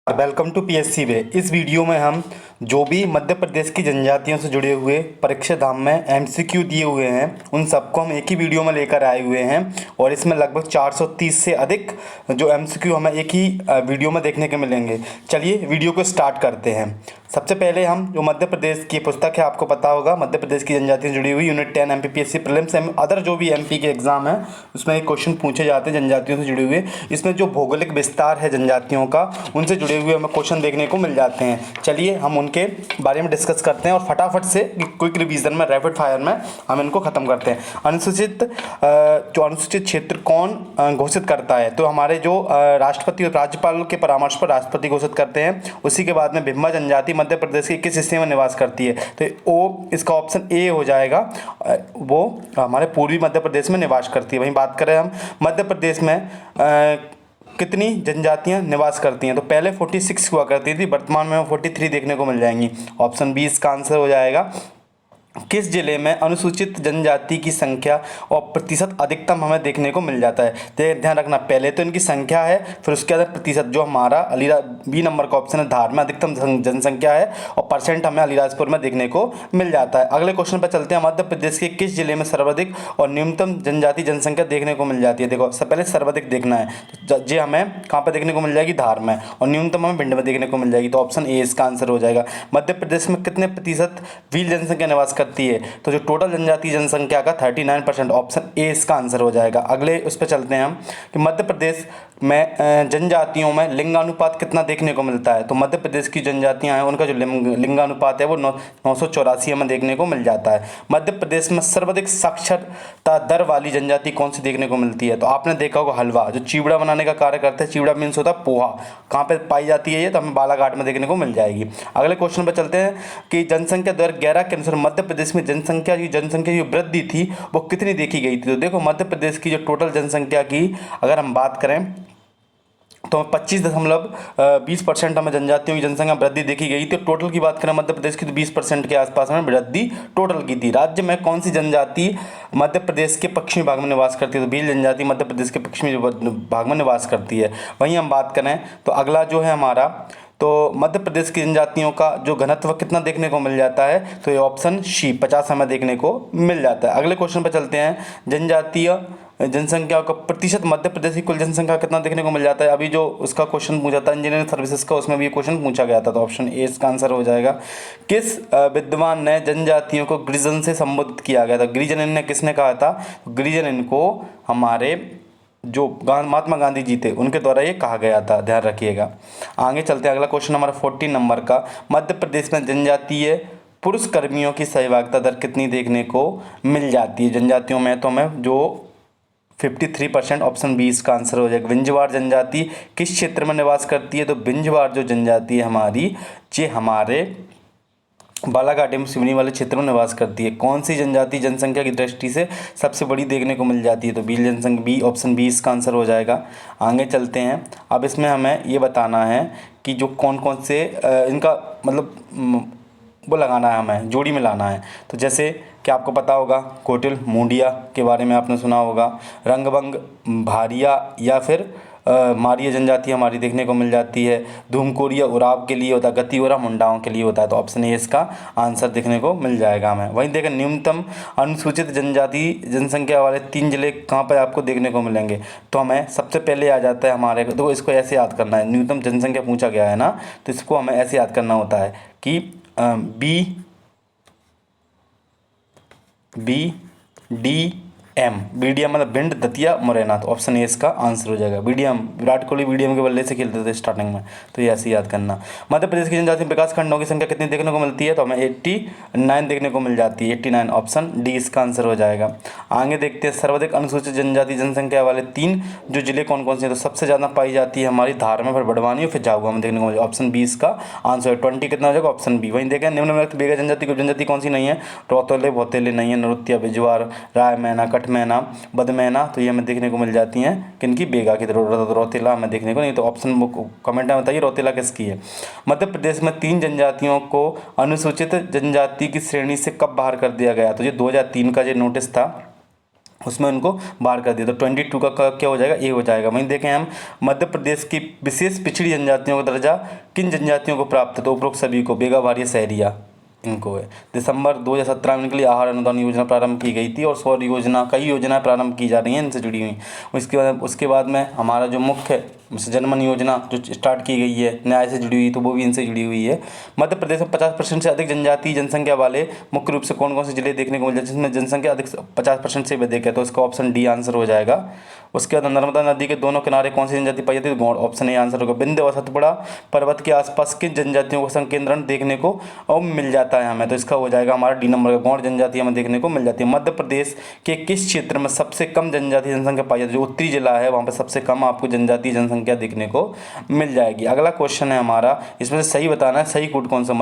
Welcome to PSC वे। इस video में हम जो भी मध्य प्रदेश की जनजातियों से जुड़े हुए परीक्षा धाम में एमसीक्यू दिए हुए हैं उन सबको हम एक ही वीडियो में लेकर आए हुए हैं और इसमें लगभग 430 से अधिक जो एमसीक्यू हमें एक ही वीडियो में देखने को मिलेंगे। चलिए वीडियो को स्टार्ट करते हैं। सबसे पहले हम जो मध्य प्रदेश की पुस्तक है, आपको पता होगा मध्य प्रदेश की जनजातियों से जुड़ी हुई यूनिट 10 एमपीपीएससी प्रीलिम्स अदर जो भी एमपी के एग्जाम है उसमें एक क्वेश्चन पूछे जाते हैं जनजातियों से जुड़े हुए। इसमें जो भौगोलिक विस्तार है जनजातियों का उनसे जुड़े हुए हमें क्वेश्चन देखने को मिल जाते हैं। चलिए हम उनके बारे में डिस्कस करते हैं और फटाफट से क्विक रिवीजन में रैपिड फायर में हम इनको खत्म करते हैं। अनुसूचित क्षेत्र कौन घोषित करता है? तो हमारे जो राष्ट्रपति और राज्यपाल के परामर्श पर राष्ट्रपति घोषित करते हैं। उसी के बाद में भिम्मा जनजाति मध्य प्रदेश के किस हिस्से में निवास करती है? तो ओ इसका ऑप्शन ए हो जाएगा, वो हमारे पूर्वी मध्य प्रदेश में निवास करती है। वहीं बात करें हम मध्य प्रदेश में कितनी जनजातियां निवास करती हैं, तो पहले 46 हुआ करती थी, वर्तमान में 43 देखने को मिल जाएंगी। ऑप्शन बी इसका आंसर हो जाएगा। किस जिले में अनुसूचित जनजाति की संख्या और प्रतिशत अधिकतम हमें देखने को मिल जाता है? ध्यान रखना, पहले तो इनकी संख्या है, फिर उसके बाद प्रतिशत। जो हमारा बी नंबर का ऑप्शन है, धार में अधिकतम जनसंख्या है और परसेंट हमें अलीराजपुर में देखने को मिल जाता है। अगले क्वेश्चन पर चलते हैं। मध्य प्रदेश के किस जिले में सर्वाधिक और न्यूनतम जनजाति जनसंख्या देखने को मिल जाती है? देखो, सबसे पहले सर्वाधिक देखना है, तो जे हमें कहाँ पर देखने को मिल जाएगी? धार में। और न्यूनतम हमें भिंड में देखने को मिल जाएगी, तो ऑप्शन ए इसका आंसर हो जाएगा। मध्य प्रदेश में कितने प्रतिशत भील जनसंख्या निवास करती है? तो जो टोटल जनजाति जनसंख्या का 39%, ऑप्शन ए इसका आंसर हो जाएगा। अगले उस पर चलते हैं हम कि मध्य प्रदेश में जनजातियों में लिंगानुपात कितना देखने को मिलता है? तो मध्य प्रदेश की जनजातियां हैं उनका जो लिंगानुपात है वो 984 हमें देखने को मिल जाता है। मध्य प्रदेश में सर्वाधिक साक्षरता दर वाली जनजाति कौन सी देखने को मिलती है? तो आपने देखा होगा हलवा, जो चिवड़ा बनाने का कार्य करते हैं। चिवड़ा मीन्स होता है पोहा। कहाँ पे पाई जाती है ये? तो हमें बालाघाट में देखने को मिल जाएगी। अगले क्वेश्चन पर चलते हैं कि जनसंख्या 2011 के अनुसार मध्य प्रदेश में जनसंख्या की वृद्धि थी वो कितनी देखी गई थी? तो देखो, मध्य प्रदेश की जो टोटल जनसंख्या की अगर हम बात करें तो 25.20% हमें जनजातियों की जनसंख्या वृद्धि देखी गई थी। टोटल की बात करें मध्य प्रदेश की तो 20% के आसपास हमें वृद्धि टोटल की थी। राज्य में कौन सी जनजाति मध्य प्रदेश के पश्चिमी भाग में निवास करती है? तो भील जनजाति मध्य प्रदेश के पश्चिमी भाग में निवास करती है। वहीं हम बात करें तो अगला जो है हमारा, तो मध्य प्रदेश की जनजातियों का जो घनत्व कितना देखने को मिल जाता है? तो ये ऑप्शन सी 50 हमें देखने को मिल जाता है। अगले क्वेश्चन पर चलते हैं। जनजातीय जनसंख्या का प्रतिशत मध्य प्रदेश की कुल जनसंख्या कितना देखने को मिल जाता है? अभी जो उसका क्वेश्चन पूछा था इंजीनियरिंग सर्विसेज का, उसमें भी ये क्वेश्चन पूछा गया था, तो ऑप्शन ए इसका आंसर हो जाएगा। किस विद्वान ने जनजातियों को गिरिजन से संबोधित किया गया था? गिरिजन इन्हें किसने कहा था? गिरिजन इनको हमारे जो महात्मा गांधी जी थे उनके द्वारा ये कहा गया था, ध्यान रखिएगा। आगे चलते हैं। अगला क्वेश्चन हमारा 14 नंबर का, मध्य प्रदेश में जनजातीय पुरुष कर्मियों की सहभागिता दर कितनी देखने को मिल जाती है? जनजातियों में तो हमें जो 53%, ऑप्शन बी इसका आंसर हो जाएगा। विंध्यवार जनजाति किस क्षेत्र में निवास करती है? तो विंध्यवार जो जनजाति है हमारी, ये हमारे बालाघाट एवं सिवनी वाले क्षेत्र में निवास करती है। कौन सी जनजाति जनसंख्या की दृष्टि से सबसे बड़ी देखने को मिल जाती है? तो भील जनसंख्या, बी ऑप्शन बी इसका आंसर हो जाएगा। आगे चलते हैं। अब इसमें हमें ये बताना है कि जो कौन कौन से इनका मतलब वो लगाना है, हमें जोड़ी में लाना है। तो जैसे कि आपको पता होगा कोटिल मुंडिया के बारे में आपने सुना होगा, रंगबंग भारिया या फिर मारिया जनजाति हमारी देखने को मिल जाती है। धूमकोरिया उराव के लिए होता है, गतियोरा मुंडाओं के लिए होता है, तो ऑप्शन ए इसका आंसर देखने को मिल जाएगा हमें। वहीं देखें न्यूनतम अनुसूचित जनजाति जनसंख्या वाले 3 जिले कहाँ पर आपको देखने को मिलेंगे? तो हमें सबसे पहले आ जाता है हमारे, तो इसको ऐसे याद करना है, न्यूनतम जनसंख्या पूछा गया है ना, तो इसको हमें ऐसे याद करना होता है कि BDM बीडीएम मतलब भिंड दतिया मुरैना, तो ऑप्शन ए इसका आंसर हो जाएगा। बीडीएम, विराट कोहली बीडीएम के बल्ले से खेलते थे स्टार्टिंग में, तो ये ऐसे याद करना। मध्य प्रदेश की जनजाति विकास खंडों की संख्या कितनी देखने को मिलती है? तो हमें 89 देखने को मिल जाती है, 89, ऑप्शन डी इसका आंसर हो जाएगा। आगे देखते हैं सर्वाधिक अनुसूचित जनजाति जनसंख्या वाले 3 जो जिले कौन कौन से हैं? तो सबसे ज़्यादा पाई जाती है हमारी धार में, फिर बड़वानी और फिर झाबुआ में देखने को मिल जाएगा, ऑप्शन बी इसका आंसर है। 20 कितना हो जाएगा? Option B. वहीं देखें निम्नलिखित बेगा जनजाति को जनजाति कौन सी नहीं है? रौतेले भौतेले नहीं है, नृत्य बिजवार राय मैना कटमैना बदमैना, तो ये हमें देखने को मिल जाती हैं किनकी? बेगा की। रौतेला हमें देखने को नहीं, तो ऑप्शन कमेंट में बताइए रौतेला किसकी है। मध्य प्रदेश में 3 जनजातियों को अनुसूचित जनजाति की श्रेणी से कब बाहर कर दिया गया? तो ये 2003 का जो नोटिस था उसमें उनको बाहर कर दिया। तो 22 का क्या हो जाएगा, ए हो जाएगा। वहीं देखें हम, मध्य प्रदेश की विशेष पिछड़ी जनजातियों का दर्जा किन जनजातियों को प्राप्त है, तो उपरोक्त सभी को, बेगा भारिया सहरिया इनको है। दिसंबर 2017 में इनके लिए आहार अनुदान योजना प्रारंभ की गई थी और सौर योजना, कई योजनाएं प्रारंभ की जा रही हैं इनसे जुड़ी हुई। उसके बाद में हमारा जो मुख्य जनमन योजना जो स्टार्ट की गई है न्याय से जुड़ी हुई, तो वो भी इनसे जुड़ी हुई है। मध्य प्रदेश में 50% से अधिक जनजातीय जनसंख्या वाले मुख्य रूप से कौन कौन से जिले देखने को मिल जाते हैं जिसमें जनसंख्या अधिक 50% से भी अधिक है, तो इसका ऑप्शन डी आंसर हो जाएगा। उसके बाद नर्मदा नदी के दोनों किनारे कौन सी जनजाति पाई जाती है, तो गौड़, ऑप्शन ए आंसर होगा। विंध्य और सतपुड़ा पर्वत के आसपास किन जनजातियों का संकेंद्रण देखने को मिल जाता है हमें, तो इसका हो जाएगा हमारा डी नंबर का, गौड़ जनजाति हमें देखने को मिल जाती है। मध्य प्रदेश के किस क्षेत्र में सबसे कम जनजातीय जनसंख्या पाई जाती है, जो उत्तरी जिला है वहाँ पर सबसे कम आपको जनजातीय जनसंख्या देखने को मिल जाएगी। अगला क्वेश्चन है हमारा, इसमें से सही बताना है, सही कूट कौन सा।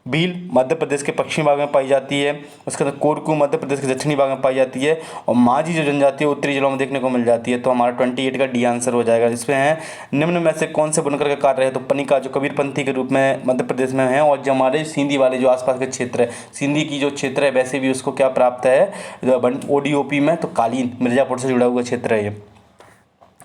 भील मध्य प्रदेश के पश्चिमी भाग में पाई जाती है। उसके बाद कोरकू मध्य प्रदेश के दक्षिणी भाग में पाई जाती है। और माझी जो जनजाति है उत्तरी जिलों में देखने को मिल जाती है, तो हमारा 28 का डी आंसर हो जाएगा। इसमें है निम्न में से कौन से बुनकर का कार्य है, तो पनिका जो कबीरपंथी के रूप में मध्य प्रदेश में है, और जो हमारे सिंधी वाले जो आसपास के क्षेत्र है, सिंधी की जो क्षेत्र है वैसे भी उसको क्या प्राप्त है ओडीओपी में, तो कालीन मिर्जापुर से जुड़ा हुआ क्षेत्र है ये,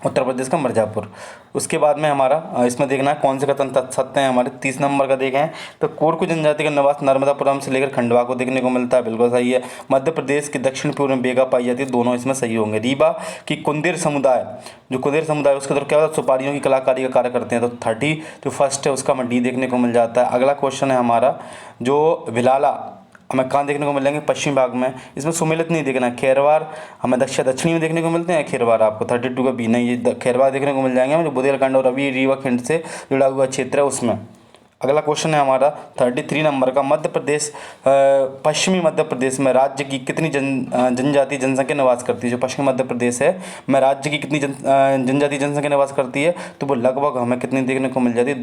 उत्तर प्रदेश का मिर्जापुर। उसके बाद में हमारा इसमें देखना है कौन से कथन सत्य हैं हमारे। 30 नंबर का देखें तो कोरकू जनजाति का निवास नर्मदापुरम से लेकर खंडवा को देखने को मिलता है, बिल्कुल सही है। मध्य प्रदेश के दक्षिण पूर्व में बेगा पाई जाती है, दोनों इसमें सही होंगे। रीवा की कुंदेर समुदाय, जो कुंदेर समुदाय उसके अंदर क्या होता है, सुपारियों की कलाकारी का कार्य करते हैं, तो 30 जो फर्स्ट है उसका हमें डी देखने को मिल जाता है। अगला क्वेश्चन है हमारा, जो विलाला हमें कहाँ देखने को मिलेंगे, पश्चिम भाग में। इसमें सुमेलित नहीं देखना है, खेरवार हमें दक्षिणी में देखने को मिलते हैं, खेरवार आपको 32 का बी नहीं, ये खेरवार देखने को मिल जाएंगे हमें, जो बुंदेलखंड और अभी रीवा खंड से जुड़ा हुआ क्षेत्र है उसमें। अगला क्वेश्चन है हमारा 33 नंबर का, मध्य प्रदेश पश्चिमी मध्य प्रदेश में राज्य की कितनी जनजातीय जनसंख्या निवास करती है, जो पश्चिमी मध्य प्रदेश है में राज्य की कितनी जनजातीय जनसंख्या निवास करती है, तो वो लगभग हमें कितनी देखने को मिल जाती है,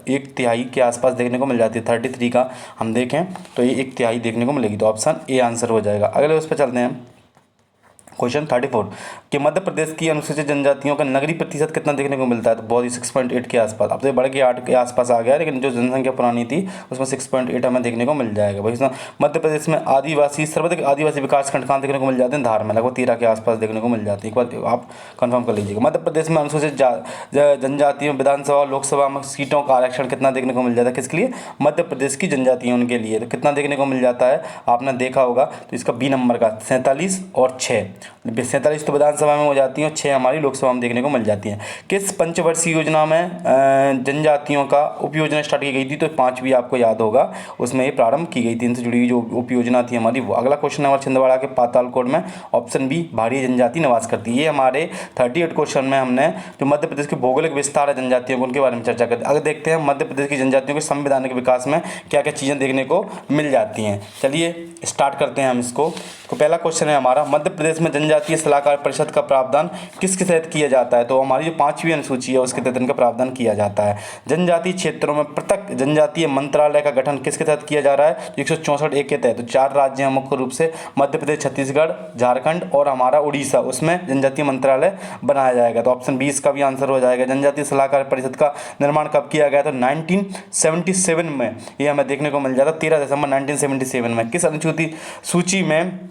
1/3 के आसपास देखने को मिल जाती है। 33 का हम देखें तो ये 1/3 देखने को मिलेगी, तो ऑप्शन ए आंसर हो जाएगा। अगले उस पर चलते हैं, क्वेश्चन 34 कि मध्य प्रदेश की अनुसूचित जनजातियों का नगरीय प्रतिशत कितना देखने को मिलता है, तो बहुत ही 6.8 के आसपास। अब तो ये बढ़ के 8 के आसपास आ गया, लेकिन जो जनसंख्या पुरानी थी उसमें 6.8 हमें देखने को मिल जाएगा। भाई इसमें मध्य प्रदेश में आदिवासी सर्वाधिक आदिवासी विकास खंड कहाँ देखने को मिल जाते हैं, धार में, लगभग 13 के आसपास देखने को मिल जाती है। एक बार आप कंफर्म कर लीजिएगा। मध्य प्रदेश में अनुसूचित जनजातियों विधानसभा लोकसभा में सीटों का आरक्षण कितना देखने को मिल जाता है, किसके लिए, मध्य प्रदेश की जनजातियों उनके लिए, तो कितना देखने को मिल जाता है आपने देखा होगा, तो इसका बी नंबर का 47 और 6, 47 तो विधानसभा में हो जाती हैं और 6 हमारी लोकसभा में देखने को मिल जाती हैं। किस पंचवर्षीय योजना में जनजातियों का उप योजना स्टार्ट की गई थी, तो 5 भी आपको याद होगा, उसमें ये प्रारंभ की गई थी, इनसे जुड़ी हुई जो उप योजना थी हमारी वो। अगला क्वेश्चन हमारे छिंदवाड़ा के पातालकोट में, ऑप्शन बी भारी जनजाति निवास करती है। ये हमारे 38 क्वेश्चन में हमने जो मध्य प्रदेश के भौगोलिक विस्तार है जनजातियों को, उनके बारे में चर्चा करते हैं। अगर देखते हैं मध्य प्रदेश की जनजातियों के संवैधानिक विकास में क्या क्या चीज़ें देखने को मिल जाती हैं, चलिए स्टार्ट करते हैं हम इसको। तो पहला क्वेश्चन है हमारा, मध्य प्रदेश में जनजातीय सलाहकार परिषद का प्रावधान किसके तहत किया जाता है, तो हमारी जो 5वीं अनुसूची है उसके तहत इनका प्रावधान किया जाता है। जनजातीय क्षेत्रों में पृथक जनजातीय मंत्रालय का गठन किसके तहत किया जा रहा है, 164 एक के तहत। तो 4 राज्य हैं मुख्य रूप से, मध्य प्रदेश, छत्तीसगढ़, झारखंड और हमारा उड़ीसा, उसमें जनजातीय मंत्रालय बनाया जाएगा, तो ऑप्शन 20 का भी आंसर हो जाएगा। जनजातीय सलाहकार परिषद का निर्माण कब किया गया, तो 1977 में ये हमें देखने को मिल जाता है, 13 दिसंबर 1977 में। किस अनुसूची सूची में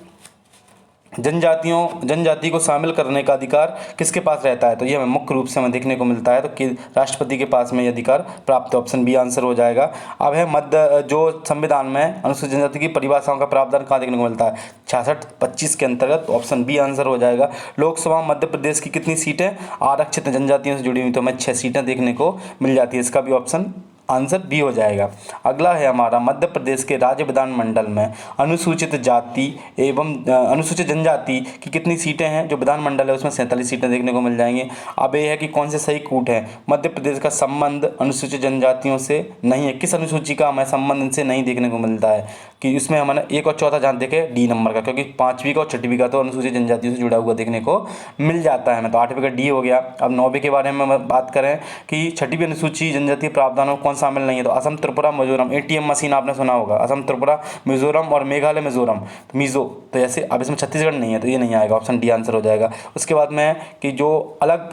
जनजाति को शामिल करने का अधिकार किसके पास रहता है, तो ये हमें मुख्य रूप से हमें देखने को मिलता है, तो कि राष्ट्रपति के पास में ये अधिकार प्राप्त है, ऑप्शन बी आंसर हो जाएगा। अब है मध्य जो संविधान में अनुसूचित जनजाति की परिभाषाओं का प्रावधान कहाँ देखने को मिलता है, 66-25 के अंतर्गत, ऑप्शन बी आंसर हो जाएगा। लोकसभा मध्य प्रदेश की कितनी सीटें आरक्षित जनजातियों से जुड़ी हुई, तो हमें 6 सीटें देखने को मिल जाती है, इसका भी ऑप्शन आंसर बी हो जाएगा। अगला है हमारा, मध्य प्रदेश के राज्य विधानमंडल में अनुसूचित जाति एवं अनुसूचित जनजाति की कितनी सीटें हैं, जो विधानमंडल है उसमें 47 सीटें देखने को मिल जाएंगी। अब ये है कि कौन से सही कूट है, मध्य प्रदेश का संबंध अनुसूचित जनजातियों से नहीं है, किस अनुसूची का हमें संबंध इनसे नहीं देखने को मिलता है, कि इसमें हमारे 1 और 4 जहाँ देखे डी नंबर का, क्योंकि 5वीं का और 6वीं का तो अनुसूचित जनजातियों से जुड़ा हुआ देखने को मिल जाता है हमें, तो 8वीं का डी हो गया। अब 9वीं के बारे में बात करें कि 6वीं अनुसूची जनजातीय प्रावधानों कौन शामिल नहीं है, तो असम, त्रिपुरा, मिजोरम। एटीएम मशीन आपने सुना होगा, असम, त्रिपुरा, मिजोरम और मेघालय, मिजोरम, तो मिजो, तो जैसे अब इसमें छत्तीसगढ़ नहीं है, तो ये नहीं आएगा, ऑप्शन डी आंसर हो जाएगा। उसके बाद में कि जो अलग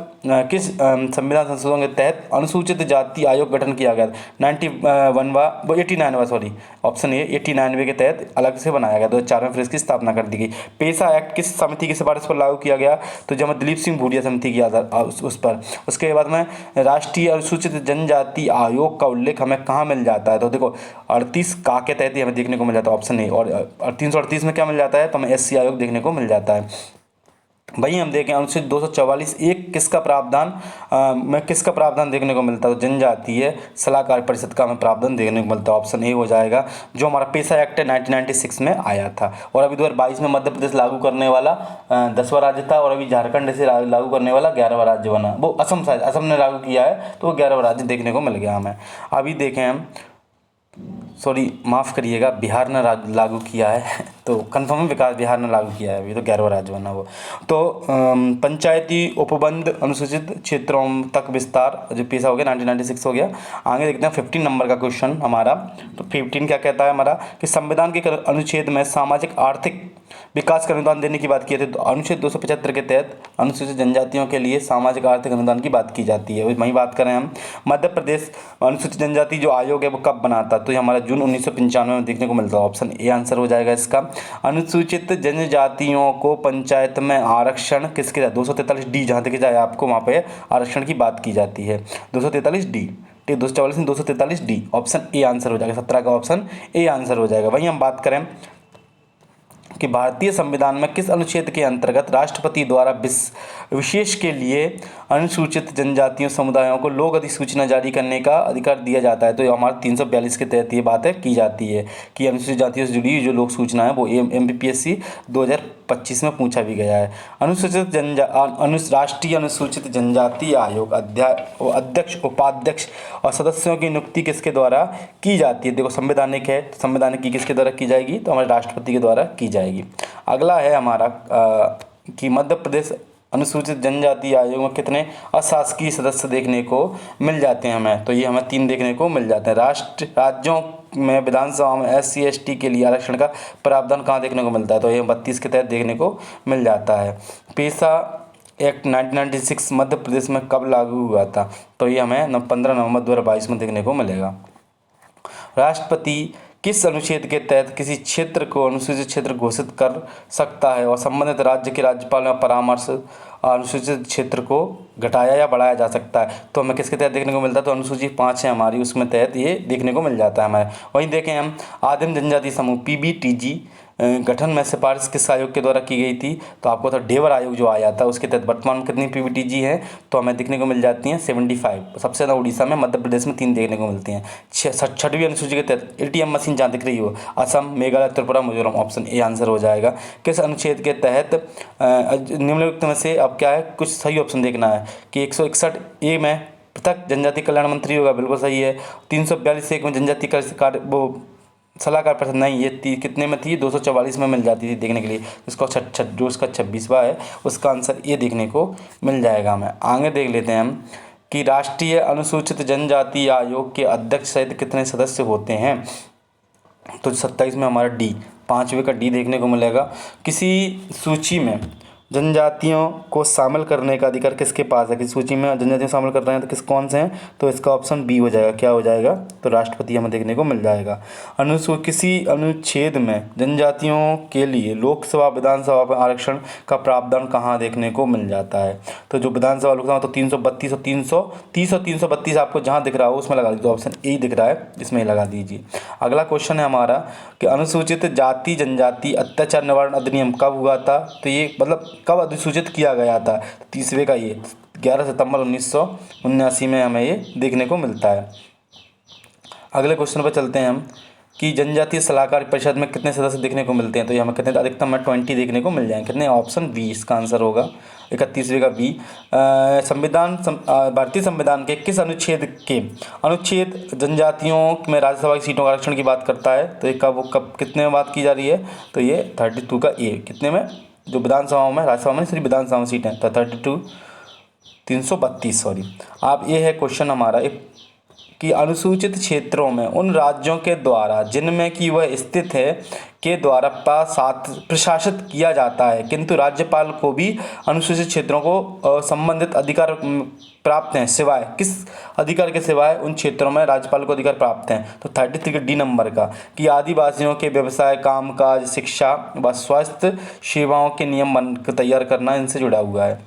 किस संविधान संशोधन के तहत अनुसूचित जाति आयोग गठन किया गया, 89वां सॉरी, ऑप्शन ए 89वें 1991 के तहत अलग से बनाया गया। 2004 में फिर इसकी स्थापना कर दी गई। पेशा एक्ट किस समिति की सिफारिश पर लागू किया गया? तो जब दिलीप सिंह भूटिया समिति की उस पर। उसके बाद में राष्ट्रीय अनुसूचित जनजाति आयोग का उल्लेख हमें कहाँ मिल जाता है? तो देखो 38 का के तहत ही हमें देखने को मिल जाता है, ऑप्शन ए। और 338 में क्या मिल जाता है? तो हमें SC आयोग देखने को मिल जाता है। वहीं हम देखें अनुच्छेद 244 एक किसका प्रावधान देखने को मिलता है? तो जनजातीय सलाहकार परिषद का हमें प्रावधान देखने को मिलता है, ऑप्शन ए हो जाएगा, जो हमारा पेशा एक्ट है 1996 में आया था। और अभी 2022 में मध्य प्रदेश लागू करने वाला 10वां राज्य था, और अभी झारखंड से लागू करने वाला 11वां राज्य बना। वो असम ने लागू किया है, तो वो 11वां राज्य देखने को मिल गया हमें। अभी देखें हम, माफ़ करिएगा, बिहार ने लागू किया है, तो कन्फर्म बिहार ने लागू किया है, अभी तो 11वां राज्य बना वो। तो पंचायती उपबंध अनुसूचित क्षेत्रों तक विस्तार जो पेशा हो गया 1996 हो गया। आगे देखते हैं 15 नंबर का क्वेश्चन हमारा। तो 15 क्या कहता है हमारा कि संविधान के अनुच्छेद में सामाजिक आर्थिक विकास का अनुदान देने की बात की थी। तो अनुच्छेद 275 के तहत अनुसूचित जनजातियों के लिए सामाजिक आर्थिक अनुदान की बात की जाती है। वहीं बात करें हम मध्य प्रदेश अनुसूचित जनजाति जो आयोग है वो कब बना था? तो ये हमारा जून 1995 में देखने को मिलता है, ऑप्शन ए आंसर हो जाएगा इसका। अनुसूचित जनजातियों को पंचायत में आरक्षण किसके तहत? 243D जहाँ तक जाए आपको वहाँ पे आरक्षण की बात की जाती है। 243D 244 में 243D ऑप्शन ए आंसर हो जाएगा। 17 का ऑप्शन ए आंसर हो जाएगा। वहीं हम बात करें कि भारतीय संविधान में किस अनुच्छेद के अंतर्गत राष्ट्रपति द्वारा विशेष के लिए अनुसूचित जनजातियों समुदायों को लोक अधिसूचना जारी करने का अधिकार दिया जाता है? तो ये हमारा 342 के तहत ये बातें की जाती है कि अनुसूचित जातियों से जुड़ी जो लोक सूचना है वो MPPSC 2025 में पूछा भी गया है। राष्ट्रीय अनुसूचित जनजाति आयोग अध्यक्ष, उपाध्यक्ष और सदस्यों की नियुक्ति किसके द्वारा की जाती है? देखो संवैधानिक है, संवैधानिक की किसके द्वारा की जाएगी? तो हमारे राष्ट्रपति के द्वारा की जाएगी। अगला है हमारा कि मध्य प्रदेश अनुसूचित जनजाति आयोग में कितने अशासकीय सदस्य देखने को मिल जाते हैं हमें? तो ये हमें 3 देखने को मिल जाते हैं। राज्यों में विधानसभा में SC ST के लिए आरक्षण का प्रावधान कहाँ देखने को मिलता है? तो ये 32 के तहत देखने को मिल जाता है। पेशा एक्ट 1996 मध्य प्रदेश में कब लागू हुआ था? तो ये हमें 15 नवंबर 2022 में देखने को मिलेगा। राष्ट्रपति किस अनुच्छेद के तहत किसी क्षेत्र को अनुसूचित क्षेत्र घोषित कर सकता है और संबंधित राज्य के राज्यपाल का परामर्श अनुसूचित क्षेत्र को घटाया या बढ़ाया जा सकता है? तो हमें किसके तहत देखने को मिलता है? तो अनुसूची 5 है हमारी, उसमें तहत ये देखने को मिल जाता है हमें। वहीं देखें हम आदिम जनजाति समूह PBTG गठन में सिफारिश किस आयोग के द्वारा की गई थी? तो आपको तो ढेबर आयोग जो आया था उसके तहत वर्तमान में कितनी PBTG है? तो हमें देखने को मिल जाती हैं 75। सबसे ज़्यादा उड़ीसा में, मध्य प्रदेश में 3 देखने को मिलती हैं। 6वीं अनुसूची के तहत ATM मशीन जहाँ दिख रही हो Assam, Meghalaya, Tripura, Mizoram, option A answer हो जाएगा। किस अनुच्छेद के तहत निम्नलिखित में से अब क्या है, कुछ सही ऑप्शन देखना है कि 161A में पृथक जनजाति कल्याण मंत्री होगा, बिल्कुल सही है। 342 में जनजाति कार्य वो सलाहकार परिषद नहीं, ये कितने में थी? 244 में मिल जाती थी देखने के लिए। इसको जो उसका 26वां है उसका आंसर ये देखने को मिल जाएगा हमें। आगे देख लेते हैं हम कि राष्ट्रीय अनुसूचित जनजाति आयोग के अध्यक्ष सहित कितने सदस्य होते हैं? तो 27 में हमारा D 5वें का D देखने को मिलेगा। किसी सूची में जनजातियों को शामिल करने का अधिकार किसके पास है? किस सूची में जनजातियों को शामिल कर रहे हैं तो कौन से हैं? तो इसका ऑप्शन बी हो जाएगा। क्या हो जाएगा? तो राष्ट्रपति हमें देखने को मिल जाएगा। किसी अनुच्छेद में जनजातियों के लिए लोकसभा विधानसभा में आरक्षण का प्रावधान कहाँ देखने को मिल जाता है? तो जो विधानसभा लोकसभा तो 332 और 330 और 332 आपको जहाँ दिख रहा हो उसमें लगा दीजिए। ऑप्शन ए दिख रहा है, इसमें लगा दीजिए। अगला क्वेश्चन है हमारा कि अनुसूचित जाति जनजाति अत्याचार निवारण अधिनियम कब हुआ था? तो ये मतलब कब अधिसूचित किया गया था? 30वें का ये 11 सितंबर 1979 में हमें ये देखने को मिलता है। अगले क्वेश्चन पर चलते हैं हम कि जनजातीय सलाहकार परिषद में कितने सदस्य देखने को मिलते हैं? तो ये हमें कितने अधिकतम में 20 देखने को मिल जाएंगे। कितने? ऑप्शन बी इसका आंसर होगा। 31वें का बी। भारतीय संविधान के किस अनुच्छेद जनजातियों में राज्यसभा की सीटों का आरक्षण की बात करता है? तो ये कब कितने में बात की जा रही है? तो ये 32 का ए। कितने में? जो विधानसभाओं में, राज्यसभा में सिर्फ विधानसभा में सीटें, तो 332 सॉरी। आप ये है क्वेश्चन हमारा एक कि अनुसूचित क्षेत्रों में उन राज्यों के द्वारा जिनमें कि वह स्थित है के द्वारा प्रशासित किया जाता है, किंतु राज्यपाल को भी अनुसूचित क्षेत्रों को संबंधित अधिकार प्राप्त हैं, सिवाय किस अधिकार के सिवाय उन क्षेत्रों में राज्यपाल को अधिकार प्राप्त हैं। तो 33 डी नंबर का कि आदिवासियों के व्यवसाय, कामकाज, शिक्षा व स्वास्थ्य सेवाओं के नियम बन तैयार करना इनसे जुड़ा हुआ है।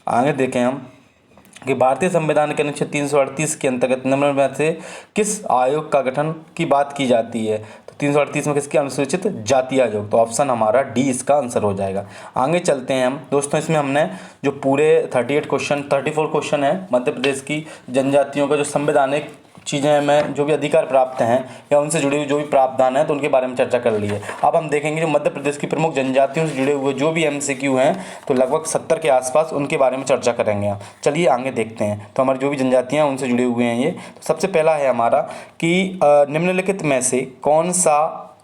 आगे देखें हम कि भारतीय संविधान के अनुच्छेद 338 के अंतर्गत निम्न में से किस आयोग का गठन की बात की जाती है। तो 338 में किसकी, अनुसूचित जाति आयोग। तो ऑप्शन हमारा डी इसका आंसर हो जाएगा। आगे चलते हैं हम दोस्तों, इसमें हमने जो पूरे 34 क्वेश्चन है मध्य प्रदेश की जनजातियों का जो संवैधानिक चीज़ें में जो भी अधिकार प्राप्त हैं या उनसे जुड़े हुए जो भी प्रावधान हैं तो उनके बारे में चर्चा कर ली है। अब हम देखेंगे जो मध्य प्रदेश की प्रमुख जनजातियों से जुड़े हुए जो भी MCQ हैं तो लगभग 70 के आसपास उनके बारे में चर्चा करेंगे। चलिए आगे देखते हैं। तो हमारी जो भी जनजातियाँ उनसे जुड़े हुए हैं ये, तो सबसे पहला है हमारा कि निम्नलिखित में से कौन सा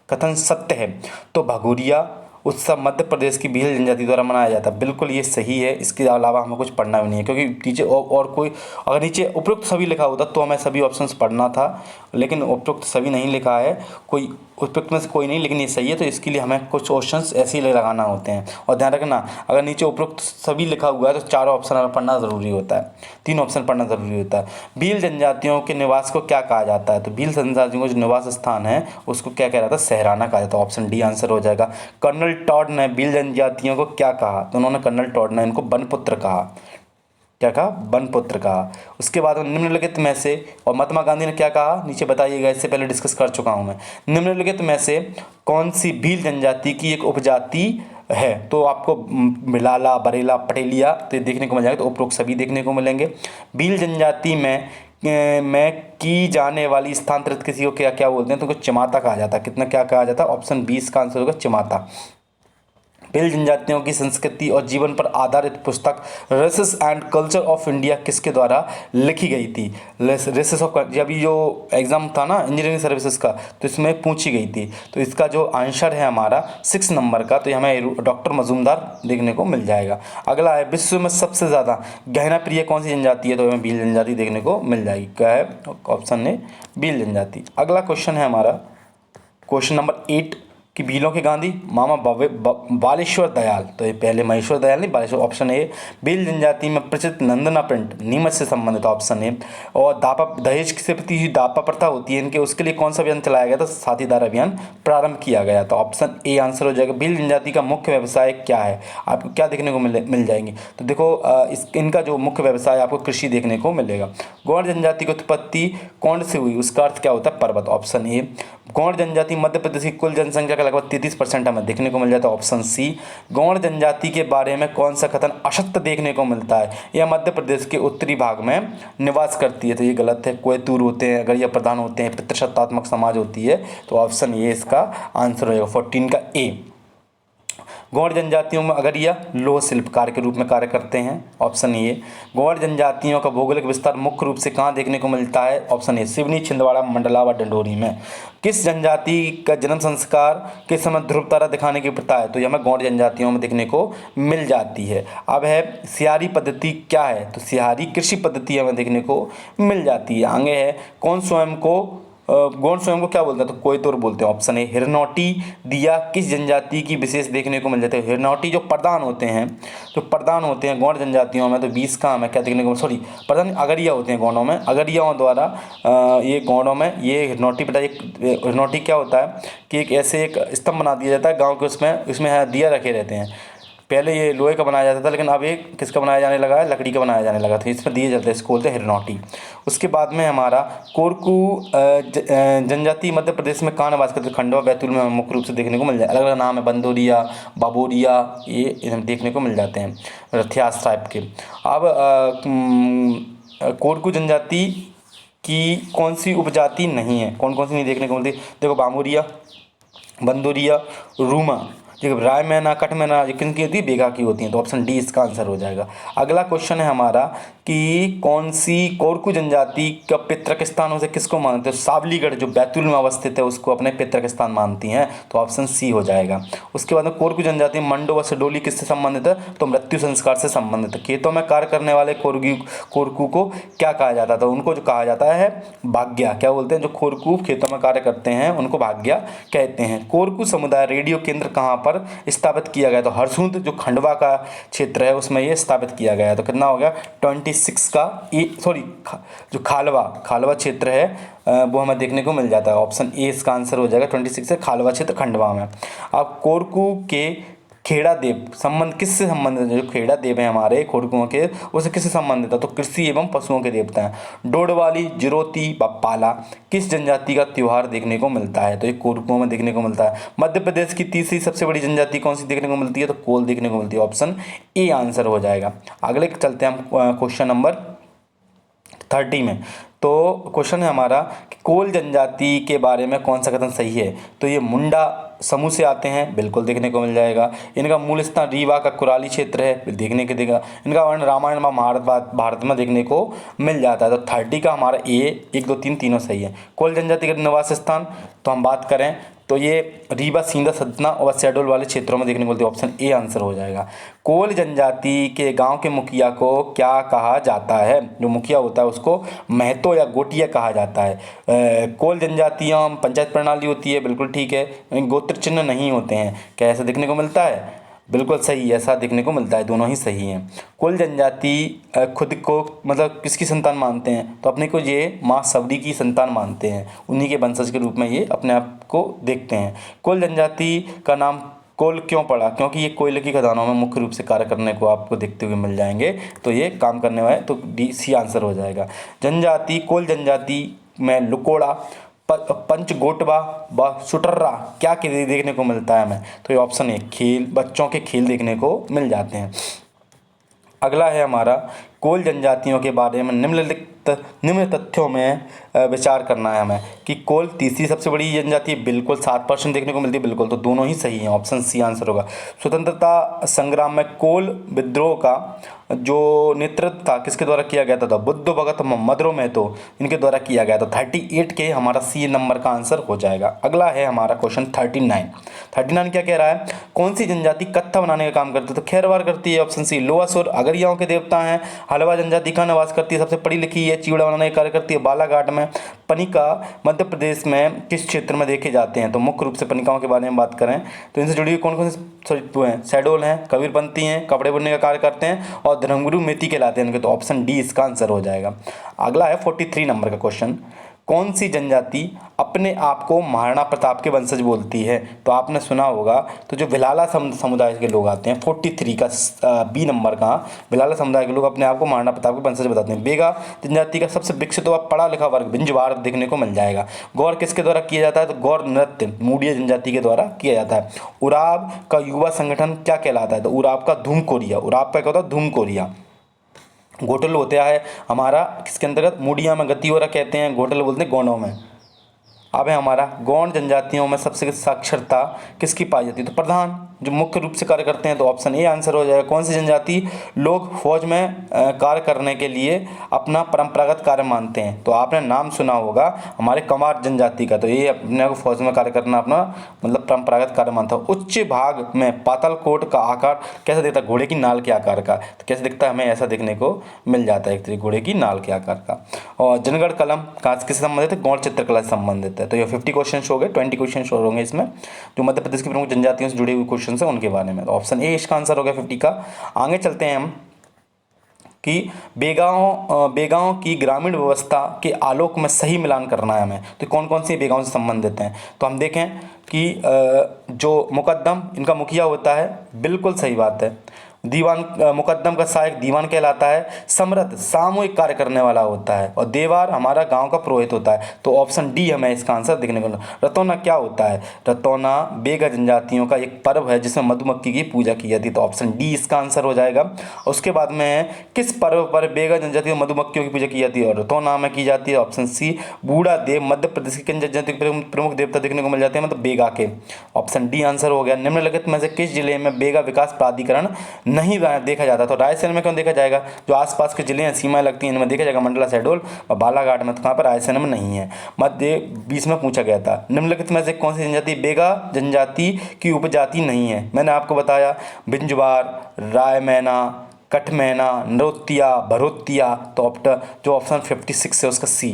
कथन सत्य है। तो भगोरिया उत्सव मध्य प्रदेश की भील जनजाति द्वारा मनाया जाता है। बिल्कुल ये सही है, इसके अलावा हमें कुछ पढ़ना भी नहीं है, क्योंकि नीचे और कोई अगर नीचे उपरोक्त सभी लिखा होता तो हमें सभी ऑप्शंस पढ़ना था, लेकिन उपरोक्त सभी नहीं लिखा है, कोई उपरोक्त में से कोई नहीं, लेकिन ये सही है तो इसके लिए हमें कुछ ऑप्शंस ऐसे ही लगाना होते हैं। और ध्यान रखना, अगर नीचे उपरोक्त सभी लिखा हुआ है तो 4 ऑप्शन हमें पढ़ना ज़रूरी होता है, 3 ऑप्शन पढ़ना ज़रूरी होता है। भील जनजातियों के निवास को क्या कहा जाता है। तो भील जनजातियों का जो निवास स्थान है उसको क्या कहा जाता है, सहराना कहा जाता है। ऑप्शन डी आंसर हो जाएगा। कर्नल टॉड ने भील जनजातियों को क्या कहा। तो उन्होंने, कर्नल टॉड ने इनको बनपुत्र कहा। क्या कहा, बनपुत्र कहा। उसके बाद निम्नलिखित में से, और महात्मा गांधी ने क्या कहा नीचे बताइएगा, इससे पहले डिस्कस कर चुका हूं मैं। निम्नलिखित में से कौन सी भील जनजाति की एक उपजाति है। तो आपको मिलाला, बरेला, पटेलिया तो देखने को मिल जाएगा, तो उपरोक्त सभी देखने को मिलेंगे। भील जनजाति में की जाने वाली स्थानांतरित किसी को क्या क्या बोलते हैं, तो उनको चिमाता कहा जाता है। कितना क्या कहा जाता है, ऑप्शन 20 का आंसर होगा चिमाता। भील जनजातियों की संस्कृति और जीवन पर आधारित पुस्तक races and culture of India किसके द्वारा लिखी गई थी। रेसेस ऑफ, अभी जो एग्जाम था ना इंजीनियरिंग सर्विसेज का, तो इसमें पूछी गई थी। तो इसका जो आंसर है हमारा 6 नंबर का, तो हमें डॉक्टर मजूमदार देखने को मिल जाएगा। अगला है विश्व में सबसे ज़्यादा गहना प्रिय कौन सी जनजाति है। तो हमें भील जनजाति देखने को मिल जाएगी। क्या है, ऑप्शन है भील जनजाति। अगला क्वेश्चन है हमारा क्वेश्चन नंबर 8 कि भीलों के गांधी मामा बालेश्वर दयाल। तो ये पहले महेश्वर दयाल नहीं, बालेश्वर। Option A. भील जनजाति में प्रचलित नंदना प्रिंट नीमच से संबंधित, ऑप्शन ए। और दापा, दहेज से प्रति जो दापा प्रथा होती है इनके, उसके लिए कौन सा अभियान चलाया गया था, साथीदार अभियान प्रारंभ किया गया। तो ऑप्शन ए आंसर हो जाएगा। भील जनजाति का मुख्य व्यवसाय क्या है, आपको क्या देखने को मिल जाएंगे। तो देखो इनका जो मुख्य व्यवसाय आपको कृषि देखने को मिलेगा। गौड़ जनजाति की उत्पत्ति कौन से हुई, उसका अर्थ क्या होता है, पर्वत। Option A. गौड़ जनजाति मध्य प्रदेश की कुल जनसंख्या का लगभग 33% हमें देखने को मिल जाता है। ऑप्शन सी। गौड़ जनजाति के बारे में कौन सा कथन असत्य देखने को मिलता है, यह मध्य प्रदेश के उत्तरी भाग में निवास करती है। तो ये गलत है। कोयतूर होते हैं, अगर ये प्रधान होते हैं, पितृसत्तात्मक समाज होती है। तो ऑप्शन ए इसका आंसर होगा 14 का ए। गौड़ जनजातियों में अगरिया लोह शिल्पकार के रूप में कार्य करते हैं। Option A. गौड़ जनजातियों का भौगोलिक विस्तार मुख्य रूप से कहाँ देखने को मिलता है। ऑप्शन ए सिवनी, छिंदवाड़ा, मंडला व डंडोरी में। किस जनजाति का जन्म संस्कार के समय ध्रुव तारा दिखाने की प्रथा है। तो यह हमें गौड़ जनजातियों में देखने को मिल जाती है। अब है सिहारी पद्धति क्या है। तो सिहारी कृषि पद्धति हमें देखने को मिल जाती है। आगे है कौन स्वयं को गौड़ स्वयं को क्या बोलते हैं। तो कोयतुर बोलते हैं। Option A. हिरनौटी दिया किस जनजाति की विशेष देखने को मिल जाते हैं। हिरनौटी जो प्रधान होते हैं गौड़ जनजातियों में, तो 20 का हमें क्या देखने को, सॉरी प्रधान अगरिया होते हैं गौड़ों में, अगरियाओं द्वारा ये गौड़ों में ये हिरनौटी बेटा, एक हिरनौटी क्या होता है कि एक ऐसे एक स्तंभ बना दिया जाता है गाँव के, उसमें दिया रखे रहते हैं। पहले ये लोहे का बनाया जाता था, लेकिन अब ये किसका बनाया जाने लगा है, लकड़ी का बनाया जाने लगा था। इसमें दिए जाते हैं, इसको बोलते हैं हिरनौटी। उसके बाद में हमारा कोरकू जनजाति मध्य प्रदेश में कहाँ निवास करते हैं। खंडवा, बैतूल में मुख्य रूप से देखने को मिल जाए। अलग अलग नाम है, बंदोरिया, बाबोरिया, ये देखने को मिल जाते हैं रथियास टाइप के। अब कोरकू जनजाति की कौन सी उपजाति नहीं है, कौन कौन सी नहीं देखने को मिलती। देखो बामोरिया, बंदोरिया, रूमा, देखो राय मैना, कट मैना किन की होती है, बेगा की होती हैं। तो ऑप्शन डी इसका आंसर हो जाएगा। अगला क्वेश्चन है हमारा कि कौन सी कोरकू जनजाति का पितृक स्थान उसे किसको मानते हैं? सावलीगढ़ जो बैतूल में अवस्थित है उसको अपने पितृक स्थान मानती हैं, तो ऑप्शन सी हो जाएगा। उसके बाद में कोरकू जनजाति मंडो व सडोली किससे संबंधित है? तो मृत्यु संस्कार से संबंधित है। खेतों में कार्य करने वाले कोरकू को क्या कहा जाता था? उनको जो कहा जाता है भाग्या। क्या बोलते हैं? जो कोरकू खेतों में कार्य करते हैं उनको भाग्या कहते हैं। कोरकू समुदाय रेडियो केंद्र कहाँ पर स्थापित किया गया? तो हरसूद जो खंडवा का क्षेत्र है उसमें ये स्थापित किया गया है। तो कितना हो गया? 26 का जो खालवा क्षेत्र है वो हमें देखने को मिल जाता है। ऑप्शन ए इसका आंसर हो जाएगा। 26 है खालवा क्षेत्र खंडवा में। अब कोरकू के खेड़ा देव संबंध किससे संबंधित है? जो खेड़ा देव है हमारे कोरकुओं के, उसे किससे संबंधित है? तो कृषि एवं पशुओं के देवता हैं। डोडवाली, जिरोती व पाला किस जनजाति का त्योहार देखने को मिलता है? तो ये कोरकुओं में देखने को मिलता है। मध्य प्रदेश की तीसरी सबसे बड़ी जनजाति कौन सी देखने को मिलती है? तो कोल देखने को मिलती है। ऑप्शन ए आंसर हो जाएगा। अगले चलते हैं हम क्वेश्चन नंबर 30 में। तो क्वेश्चन है हमारा कि कोल जनजाति के बारे में कौन सा कथन सही है? तो ये मुंडा समूह से आते हैं, बिल्कुल देखने को मिल जाएगा। इनका मूल स्थान रीवा का कुराली क्षेत्र है, देखने को देगा। इनका वर्ण रामायण में भारत में देखने को मिल जाता है। तो 30 का हमारा ए 1 2 3 तीनों सही है। कोल जनजाति का निवास स्थान तो हम बात करें तो ये रीवा, सींधा, सतना और शहडोल वाले क्षेत्रों में देखने को मिलती है। ऑप्शन ए आंसर हो जाएगा। कोल जनजाति के गांव के मुखिया को क्या कहा जाता है? जो मुखिया होता है उसको महतो या गोटिया कहा जाता है। कोल जनजातियाँ पंचायत प्रणाली होती है, बिल्कुल ठीक है। गोत्र चिन्ह नहीं होते हैं, क्या ऐसा देखने को मिलता है? बिल्कुल सही, ऐसा देखने को मिलता है, दोनों ही सही हैं। कोल जनजाति खुद को मतलब किसकी संतान मानते हैं? तो अपने को ये माँ सबरी की संतान मानते हैं, उन्हीं के वंशज के रूप में ये अपने आप को देखते हैं। कोल जनजाति का नाम कोल क्यों पड़ा? क्योंकि ये कोयले की खदानों में मुख्य रूप से कार्य करने को आपको देखते हुए मिल जाएंगे, तो ये काम करने वाले, तो डी सी आंसर हो जाएगा। जनजाति कोल जनजाति में लुकोड़ा, पंचगोटवा व सुटर्रा क्या देखने को मिलता है हमें? तो ये ऑप्शन है खेल, बच्चों के खेल देखने को मिल जाते हैं। अगला है हमारा कोल जनजातियों के बारे में निम्न तथ्यों में विचार करना है हमें कि कोल तीसरी सबसे बड़ी जनजाति है, बिल्कुल 7% देखने को मिलती है, बिल्कुल, तो दोनों ही सही हैं। ऑप्शन सी आंसर होगा। स्वतंत्रता संग्राम में कोल विद्रोह का जो नेतृत्व था किसके द्वारा किया गया था? बुद्ध भगत मदरो महतो इनके द्वारा किया गया था। 38 के हमारा सी नंबर का आंसर हो जाएगा। अगला है हमारा क्वेश्चन 39 क्या कह रहा है? कौन सी जनजाति कत्था बनाने का काम करती है? तो खैरवार करती है। ऑप्शन सी। लोहासुर अगरियाओं के देवता हैं। हलवा जनजाति का निवास करती है, सबसे पढ़ी लिखी है, चिवड़ा बनाने का कार्य करती है। बालाघाट में। पनिका मध्य प्रदेश में किस क्षेत्र में देखे जाते हैं? तो मुख्य रूप से पनिकाओं के बारे में बात करें तो इनसे जुड़ी हुई कौन कौन सी हैं? शहडोल हैं, कबीरपंथी हैं, कपड़े बुनने का कार्य करते हैं और धर्मगुरु मेथी कहलाते हैं इनके। तो ऑप्शन डी इसका आंसर हो जाएगा। अगला है 43 नंबर का क्वेश्चन। कौन सी जनजाति अपने आप को महाराणा प्रताप के वंशज बोलती है? तो आपने सुना होगा, तो जो भिलाला समुदाय के लोग आते हैं 43 का बी नंबर का, भिलाला समुदाय के लोग अपने आप को महाराणा प्रताप के वंशज बताते हैं। बेगा जनजाति का सबसे विकसित व पढ़ा लिखा वर्ग बिंजवार देखने को मिल जाएगा। गौर किसके द्वारा किया जाता है? तो गौर नृत्य मूडिया जनजाति के द्वारा किया जाता है। उराव का युवा संगठन क्या कहलाता है? तो उराव का धूम कोरिया, उराव का क्या होता है? धूम कोरिया। घोटल होता है हमारा किसके अंतर्गत? मूडिया में गति हो रहा कहते हैं, घोटल बोलते हैं गौंडों में। अब है हमारा गौंड जनजातियों में सबसे साक्षरता किसकी पाई जाती है? तो प्रधान जो मुख्य रूप से कार्य करते हैं, तो ऑप्शन ए आंसर हो जाएगा। कौन सी जनजाति लोग फौज में कार्य करने के लिए अपना परंपरागत कार्य मानते हैं? तो आपने नाम सुना होगा हमारे कंवार जनजाति का, तो ये अपने को फौज में कार्य करना अपना मतलब परंपरागत कार्य मानता है। उच्च भाग में पातालकोट का आकार कैसा दिखता है? घोड़े की नाल के आकार का। तो कैसे दिखता है? हमें ऐसा देखने को मिल जाता है, एक तरीके घोड़े की नाल के आकार का। और जनगढ़ कलम कहाँ किससे संबंधित है? गौड़ चित्रकला से संबंधित है। तो ये 50 क्वेश्चन हो गए, 20 क्वेश्चन हो होंगे इसमें जो मध्य प्रदेश की प्रमुख जनजातियों से जुड़े हुए क्वेश्चन है उनके बारे में। तो ऑप्शन ए इसका आंसर हो गया 50 का। आगे चलते हैं हम कि बेगांव की ग्रामीण व्यवस्था के आलोक में सही मिलान करना है हमें। तो कौन कौन सी बेगांव से संबंधित हैं? तो हम देखें कि जो मुकद्दम इनका मुखिया होता है, बिल्कुल सही बात है। दीवान मुकद्दम का सहायक दीवान कहलाता है। समृद्ध सामूहिक कार्य करने वाला होता है। और देवार हमारा गांव का पुरोहित होता है। तो ऑप्शन डी हमें इसका आंसर देखने को मिला। रतौना क्या होता है? रतौना बेगा जनजातियों का एक पर्व है जिसमें मधुमक्खी की पूजा की जाती है। तो ऑप्शन डी इसका आंसर हो जाएगा। उसके बाद में किस पर्व पर बेगा जनजाति में मधुमक्खियों की पूजा की जाती है? और रतौना में की जाती है। Option C. बूढ़ा देव मध्य प्रदेश की किन जनजाति के प्रमुख देवता देखने को मिल जाते हैं? मतलब बेगा के। ऑप्शन डी आंसर हो गया। निम्नलिखित में से किस जिले में बेगा विकास प्राधिकरण नहीं देखा जाता। तो रायसेन में क्यों देखा जाएगा? जो आसपास के जिले हैं, सीमाएं लगती हैं, इनमें देखा जाएगा, मंडला शहडोल और बालाघाट में। तो कहाँ पर? रायसेन में नहीं है। मध्य 20 में पूछा गया था, निम्नलिखित में से कौन सी जनजाति बेगा जनजाति की उपजाति नहीं है? मैंने आपको बताया बिंजवार, राय मैना, कठ मैना, नरोत्तिया, भरोत्तिया। तो जो ऑप्शन 56 है उसका सी,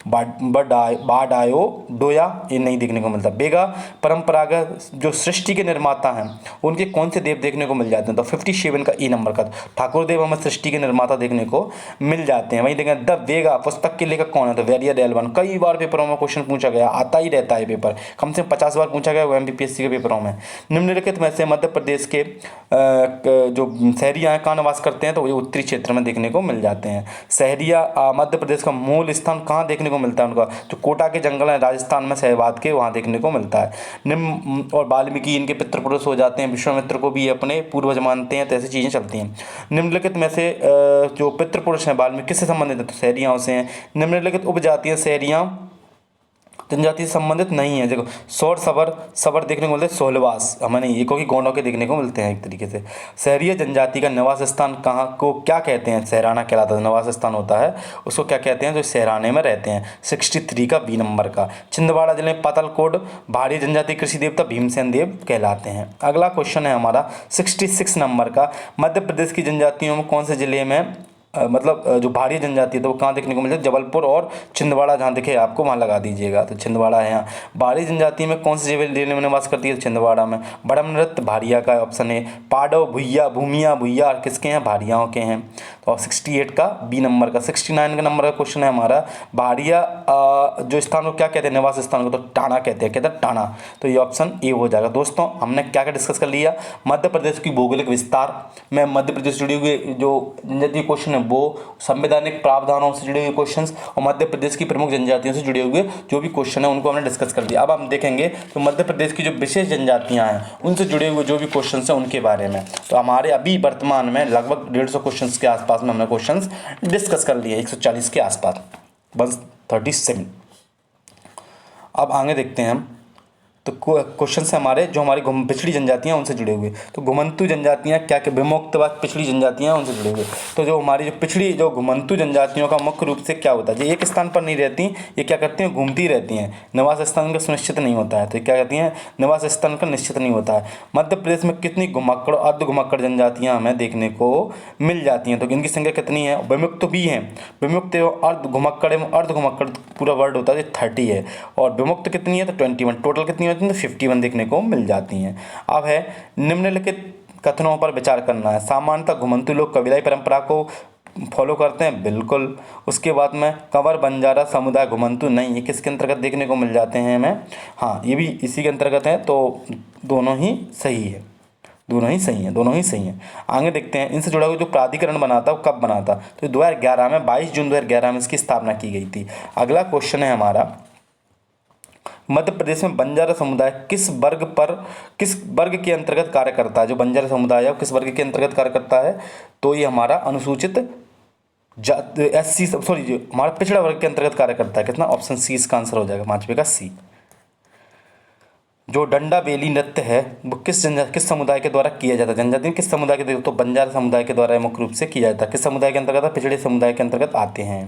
बाडायो डोया, ये नहीं देखने को मिलता। बेगा परंपरागत जो सृष्टि के निर्माता हैं उनके कौन से देव देखने को मिल जाते हैं? तो 57 का ई नंबर का ठाकुर देव हमें सृष्टि के निर्माता देखने को मिल जाते हैं। वहीं देखें द वेगा पुस्तक के लेखक कौन है? तो वेरियर एलवन। कई बार पेपरों में क्वेश्चन पूछा गया, आता ही रहता है पेपर, कम से कम 50 बार पूछा गया वो MPPSC के पेपरों में। निम्नलिखित में से मध्य प्रदेश के जो शहरिया कहाँ निवास करते हैं? तो ये उत्तरी क्षेत्र में देखने को मिल जाते हैं। शहरिया मध्य प्रदेश का मूल स्थान कहाँ देखने को मिलता है उनका? जो कोटा के जंगल हैं राजस्थान में, सहवाद के, वहाँ देखने को मिलता है। निम्न और वाल्मीकि इनके पितृ पुरुष हो जाते हैं, विश्वामित्र को भी अपने पूर्वज मानते हैं, तो ऐसी चीज़ें चलती हैं। निम्नलिखित में से जो पितृ पुरुष हैं वाल्मीकि किससे संबंधित है? तो शहरियाओं से हैं। निम्नलिखित उपजातियाँ शहरियाँ जनजाति से संबंधित नहीं है। देखो सौर सबर देखने को मिलते हैं, सोहलवास हमें नहीं, ये क्योंकि गोंडों के देखने को मिलते हैं एक तरीके से। शहरीय जनजाति का निवास स्थान कहाँ को क्या कहते हैं? सहराना कहलाता है, निवास स्थान होता है उसको क्या कहते हैं? जो सहराने में रहते हैं। 63 का बी नंबर का। छिंदवाड़ा जिले में पातालकोट भारी जनजाति कृषि देवता भीमसेन देव कहलाते हैं। अगला क्वेश्चन है हमारा 66 नंबर का, मध्य प्रदेश की जनजातियों में कौन से जिले में जो भारी जनजाति है तो वो कहाँ देखने को मिलता है? जबलपुर और छिंदवाड़ा, जहाँ दिखे आपको वहाँ लगा दीजिएगा। तो छिंदवाड़ा है यहाँ। भारी जनजाति में कौन से जिले में निवास करती है? छिंदवाड़ा में। बड़म नृत्य भारिया का ऑप्शन है। पाडव भुइया भूमिया भुइया किसके हैं? भारियाओं के हैं। और 68 का बी नंबर का। 69 का नंबर का क्वेश्चन है हमारा, भारिया जो स्थान को क्या कहते हैं? निवास स्थान को तो टाणा कहते हैं, टाणा। तो ये ऑप्शन ए हो जाएगा। दोस्तों हमने क्या क्या डिस्कस कर लिया? मध्य प्रदेश की भौगोलिक विस्तार में मध्य प्रदेश से जुड़े हुए जो जनजातीय क्वेश्चन है वो, संवैधानिक प्रावधानों से जुड़े हुए क्वेश्चंस और मध्य प्रदेश की प्रमुख जनजातियों से जुड़े हुए जो भी क्वेश्चन है उनको हमने डिस्कस कर दिया। अब हम देखेंगे तो मध्य प्रदेश की जो विशेष जनजातियां हैं उनसे जुड़े हुए जो भी क्वेश्चंस हैं उनके बारे में। तो हमारे अभी वर्तमान में लगभग 150 क्वेश्चंस के आसपास में हमने क्वेश्चंस डिस्कस कर लिए, 140 के आसपास, 137। अब आगे देखते हैं हम तो क्वेश्चन है हमारे जो हमारी पिछड़ी जनजातियाँ उनसे जुड़े हुए। तो घुमंतु जनजातियाँ क्या क्या विमुक्तवाद पिछड़ी जनजातियाँ उनसे जुड़े हुए। तो जो हमारी जो पिछड़ी जो घुमंतु जनजातियों का मुख्य रूप से क्या होता है? ये एक स्थान पर नहीं रहती, ये क्या करती हैं? घूमती रहती हैं। निवास स्थान का सुनिश्चित नहीं होता है। तो क्या कहती हैं? निवास स्थान का निश्चित नहीं होता है। मध्य प्रदेश में कितनी घुमक्कड़ अर्ध घुमक्कड़ जनजातियाँ हमें देखने को मिल जाती हैं? तो इनकी संख्या कितनी है? विमुक्त भी हैं। विमुक्त एवं अर्ध घुमक्कड़ एवं अर्ध घुमक्कड़ पूरा वर्ड होता है 30 है। और विमुक्त कितनी है? तो 21। टोटल कितनी होती है? तो 51 देखने को मिल जाती हैं। अब है निम्नलिखित कथनों पर विचार करना है। सामान्यतः घुमंतु लोग कबीलाई परंपरा को फॉलो करते हैं, बिल्कुल। उसके बाद में कंवर बंजारा समुदाय घुमंतु नहीं, ये किसके अंतर्गत देखने को मिल जाते हैं हमें? हाँ, ये भी इसी के अंतर्गत है। तो दोनों ही सही है, दोनों ही सही हैं, दोनों ही सही हैं। आगे देखते हैं इनसे जुड़ा हुआ जो प्राधिकरण बना था वो कब बना था? तो 2011 में, 22 जून 2011 में इसकी स्थापना की गई थी। अगला क्वेश्चन है हमारा, मध्य प्रदेश में बंजारा समुदाय किस वर्ग के अंतर्गत कार्य करता है? जो बंजारा समुदाय है वो किस वर्ग के अंतर्गत कार्य करता है? तो ये हमारा अनुसूचित SC जो हमारा पिछड़ा वर्ग के अंतर्गत कार्य करता है। कितना? ऑप्शन सी इसका आंसर हो जाएगा, 5वें का सी। जो डंडा बेली नृत्य है वो किस समुदाय के द्वारा किया जाता है? जनजाति किस समुदाय के? तो बंजारा समुदाय के द्वारा मुख्य रूप से किया जाता है। किस समुदाय के अंतर्गत? पिछड़े समुदाय के अंतर्गत आते हैं,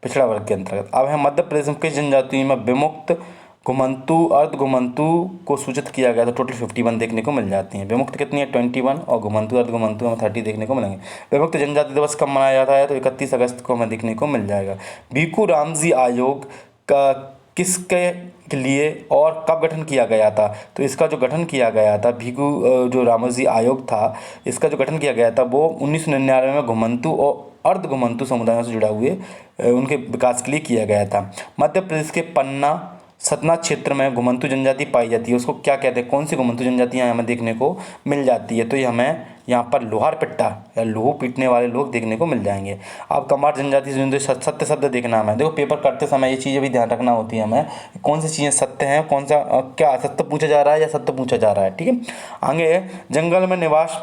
पिछड़ा वर्ग के अंतर्गत। अब है मध्य प्रदेश में किस जनजातियों में विमुक्त घुमंतु अर्ध घुमंतु को सूचित किया गया? तो टोटल 51 देखने को मिल जाती हैं। विमुक्त कितनी है? 21 और घुमंतु अर्ध घुमंतु में 30 देखने को मिलेंगे। विमुक्त जनजाति दिवस कब मनाया जाता है? तो 31 अगस्त को हमें देखने को मिल जाएगा। भिखू रामजी आयोग का किसके लिए और कब गठन किया गया था? तो इसका जो गठन किया गया था भिखू जो रामजी आयोग था, इसका जो गठन किया गया था वो 1999 में घुमंतु और अर्ध घुमंतु समुदायों से जुड़ा हुए उनके विकास के लिए किया गया था। मध्य प्रदेश के पन्ना सतना क्षेत्र में घुमंतु जनजाति पाई जाती है, उसको क्या कहते हैं? कौन सी घुमंतु जनजातियाँ हमें देखने को मिल जाती है? तो ये हमें यहाँ पर लोहार पिट्टा या लोहो पीटने वाले लोग देखने को मिल जाएंगे। अब कमार जनजाति से जुड़े सत्य शब्द देखना हमें। देखो पेपर करते समय ये चीज़ें भी ध्यान रखना होती है हमें, कौन सी चीज़ें सत्य हैं, कौन सा क्या सत्य पूछा जा रहा है या सत्य पूछा जा रहा है। ठीक है। आगे जंगल में निवास,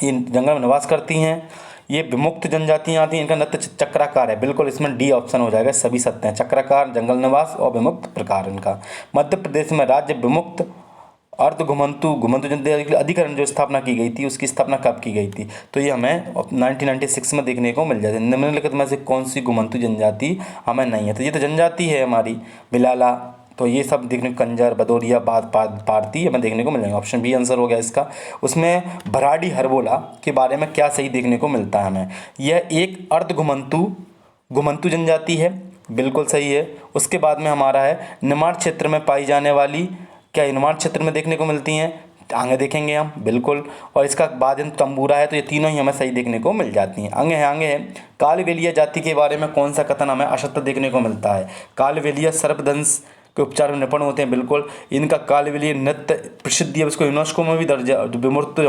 ये जंगल में निवास करती हैं, ये विमुक्त जनजातियाँ आती हैं, इनका नृत्य चक्राकार है, बिल्कुल इसमें डी ऑप्शन हो जाएगा, सभी सत्य हैं। चक्राकार, जंगल निवास और विमुक्त प्रकार इनका। मध्य प्रदेश में राज्य विमुक्त अर्ध घुमंतु घुमंतु जनजाति अधिकरण जो स्थापना की गई थी उसकी स्थापना कब की गई थी, तो ये हमें 1996 में देखने को मिल जाती है। निम्नलिखित में से कौन सी घुमंतु जनजाति हमें नहीं है, तो ये तो जनजाति है हमारी बिलाला, तो ये सब देखने को कंजर भदौरिया पारती हमें देखने को मिल जाएंगे। ऑप्शन बी आंसर हो गया इसका। उसमें भराड़ी हरबोला के बारे में क्या सही देखने को मिलता है हमें, यह एक अर्ध घुमंतु जनजाति है, बिल्कुल सही है। उसके बाद में हमारा है निमाड़ क्षेत्र में पाई जाने वाली, क्या निमाड़ क्षेत्र में देखने को मिलती हैं, आगे देखेंगे हम बिल्कुल। और इसका बाद तंबूरा है, तो ये तीनों ही हमें सही देखने को मिल जाती हैं। आगे है कालबेलिया जाति के बारे में कौन सा कथन हमें असत्य देखने को मिलता है। कालबेलिया सर्पदंश के उपचार में निपुण होते हैं, बिल्कुल। इनका कालबेलिया नृत्य प्रसिद्धि है, उसको यूनेस्को में भी दर्जा, जो विमूर्त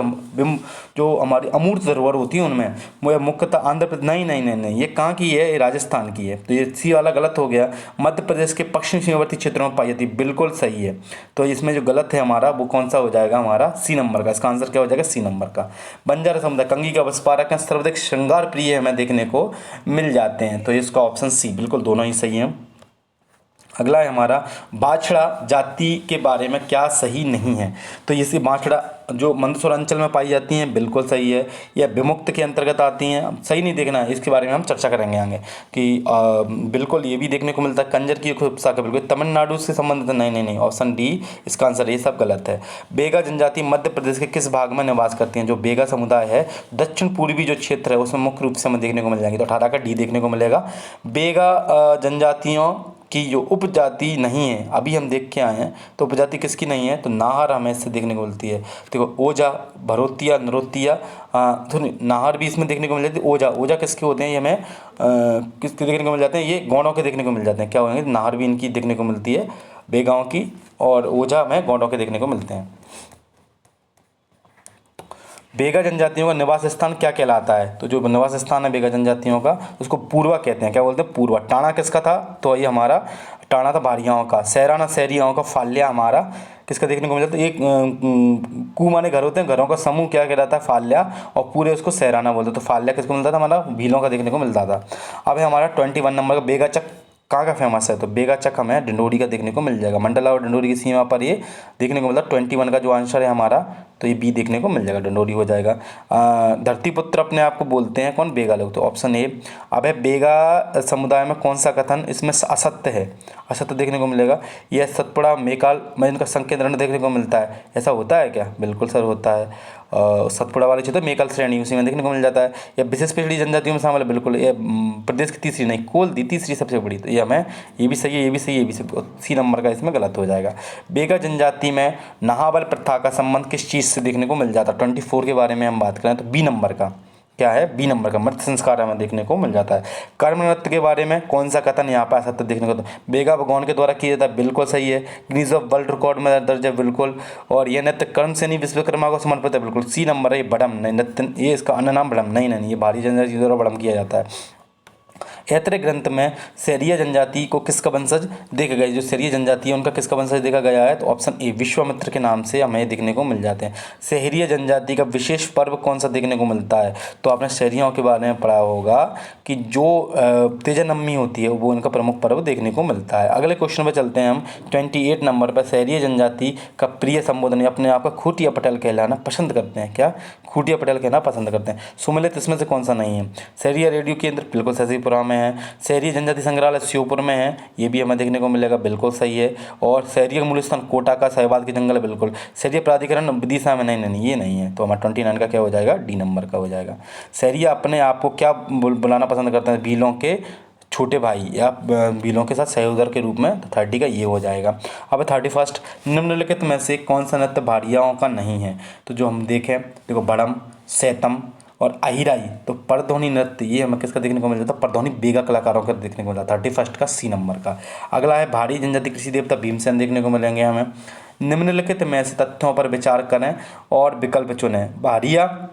जो हमारी अमूर्त धरोहर होती है उनमें, वो मुख्यतः आंध्र प्रदेश, नहीं, ये कहाँ की है, ये राजस्थान की है, तो ये सी वाला गलत हो गया। मध्य प्रदेश के पश्चिम सीमावर्ती क्षेत्रों में पाई जाती है, बिल्कुल सही है। तो इसमें जो गलत है हमारा वो कौन सा हो जाएगा, हमारा सी नंबर का। इसका आंसर क्या हो जाएगा, सी नंबर का। बंजारा समुदाय कंघी का बसपारक है, सर्वाधिक श्रृंगार प्रिय हमें देखने को मिल जाते हैं, तो इसका ऑप्शन सी, बिल्कुल दोनों ही सही है। अगला है हमारा बाछड़ा जाति के बारे में क्या सही नहीं है, तो ये बाछड़ा जो मंदसौर अंचल में पाई जाती हैं, बिल्कुल सही है। यह विमुक्त के अंतर्गत आती हैं, सही नहीं देखना है, इसके बारे में हम चर्चा करेंगे आगे कि बिल्कुल ये भी देखने को मिलता है। कंजर की उपशाखा बिल्कुल तमिलनाडु से संबंधित है, नहीं, ऑप्शन डी इसका आंसर, ये सब गलत है। बेगा जनजाति मध्य प्रदेश के किस भाग में निवास करती हैं, जो बेगा समुदाय है दक्षिण पूर्वी जो क्षेत्र है उसमें मुख्य रूप से हमें देखने को मिल जाएंगे, तो 18 का डी देखने को मिलेगा। बेगा जनजातियों की जो उपजाति नहीं है, अभी हम देख के आए हैं, तो उपजाति किसकी नहीं है, तो नाहर हमें इससे देखने को मिलती है। देखो ओजा, भरोतिया, नरोतिया, तो नाहर भी इसमें देखने को मिल जाती है। ओजा किसके होते हैं, ये हमें किसके देखने को मिल जाते हैं, ये गौड़ों के देखने को मिल जाते हैं। क्या होंगे, नाहर भी इनकी देखने को मिलती है, बेगांव की, और ओझा हमें गौड़ों के देखने को मिलते हैं। बेगा जनजातियों का निवास स्थान क्या कहलाता है, तो जो निवास स्थान है बेगा जनजातियों का उसको पूर्वा कहते हैं। क्या बोलते हैं, पूर्वा। टाणा किसका था, तो ये हमारा टाणा था भारियाओं का। सैराना शहरियाओं का। फाल्या हमारा किसका देखने को मिलता है, एक कुमाने घर होते हैं, घरों का समूह क्या कहलाता है, फाल्या, और पूरे उसको सैराना बोलते हैं। तो फाल्या किसको मिलता था, हमारा भीलों का देखने को मिलता था। अब है हमारा 21 नंबर का बेगाचक कहाँ का फेमस है, तो बेगाचक हमें डिंडोरी का देखने को मिल जाएगा। मंडला और डिंडोरी की सीमा पर ये देखने को मिलता है। 21 का जो आंसर है हमारा, तो ये बी देखने को मिल जाएगा, डिंडोरी हो जाएगा। धरतीपुत्र अपने आप को बोलते हैं कौन, बेगा लोग, तो ऑप्शन ए। अब है बेगा समुदाय में कौन सा कथन इसमें असत्य है, असत्य देखने को मिलेगा। यह सतपुड़ा मेकाल में इनका संकेंद्रण देखने को मिलता है, ऐसा होता है क्या, बिल्कुल सर होता है। सतपुड़ा वाले क्षेत्र मेकल श्रेणी उसी में देखने को मिल जाता है। या विशेष पिछड़ी जनजातियों में शामिल है, बिल्कुल। ये प्रदेश की तीसरी नहीं, कोल दी तीसरी सबसे बड़ी, तो ये हमें ये भी सही है, ये भी सही है, ये भी सही, सी नंबर का इसमें गलत हो जाएगा। बेगा जनजाति में नहाबल प्रथा का संबंध किस चीज़ से देखने को मिल जाता है, 24 के बारे में हम बात करें तो बी नंबर का क्या है, बी नंबर का मृत संस्कार हमें देखने को मिल जाता है। कर्म नृत्य के बारे में कौन सा कथन यहाँ पर असत्य देखने को, बेगा भगवान के द्वारा किया जाता है, बिल्कुल सही है। गिनीज ऑफ वर्ल्ड रिकॉर्ड में दर्ज है, बिल्कुल। और यह नृत्य कर्म सेनी विश्वकर्मा को समर्पित है, बिल्कुल सी नंबर है। ये बड़म नहीं, नृत्य ये इसका अन्य नाम बड़म नहीं, ये भारी जनजाति द्वारा बड़म किया जाता है। ऐत्रेय ग्रंथ में सैरिया जनजाति को किसका वंशज देखा गया, जो सैरिया जनजाति है उनका किसका वंशज देखा गया है, तो ऑप्शन ए विश्वामित्र के नाम से हमें देखने को मिल जाते हैं। सहरिया जनजाति का विशेष पर्व कौन सा देखने को मिलता है, तो आपने सहरियों के बारे में पढ़ा होगा कि जो तेजानम्मी होती है वो उनका प्रमुख पर्व देखने को मिलता है। अगले क्वेश्चन पर चलते हैं हम। 28 नंबर पर सहरिया जनजाति का प्रिय संबोधन अपने आप का खूटिया पटेल कहलाना पसंद करते हैं, क्या खूटिया पटेल कहना पसंद करते हैं। सुमिलित इसमें से कौन सा नहीं है, सहरिया रेडियो केंद्र बिल्कुल ससीपुरा में है। सहरिया जनजाति संग्रहालय श्योपुर में है, ये भी हमें देखने को मिलेगा, बिल्कुल सही है। और सहरिया का मूल स्थान कोटा का सहवाल के जंगल है, बिल्कुल। सहरिया प्राधिकरण विदिशा में नहीं, ये नहीं है, तो हमारा 29 का क्या हो जाएगा, डी नंबर का हो जाएगा। सहरिया अपने आप को क्या बुलाना पसंद करते हैं, भीलों के छोटे भाई या भीलों के साथ सहोदर के रूप में, तो 30 का ये हो जाएगा। अब 31 निम्नलिखित में से कौन सा नृत्य भारियाओं का नहीं है, तो जो हम देखें, देखो बड़म, सैतम और अहिराई, तो परध्वनि नृत्य ये हमें किसका देखने को मिल जाता है, परध्वनि बेगा कलाकारों का देखने को मिल जाता है। 31 का सी नंबर का। अगला है भारी जनजाति कृषि देवता भीमसेन देखने को मिलेंगे हमें। निम्नलिखित में से तथ्यों पर विचार करें और विकल्प चुनें। भारिया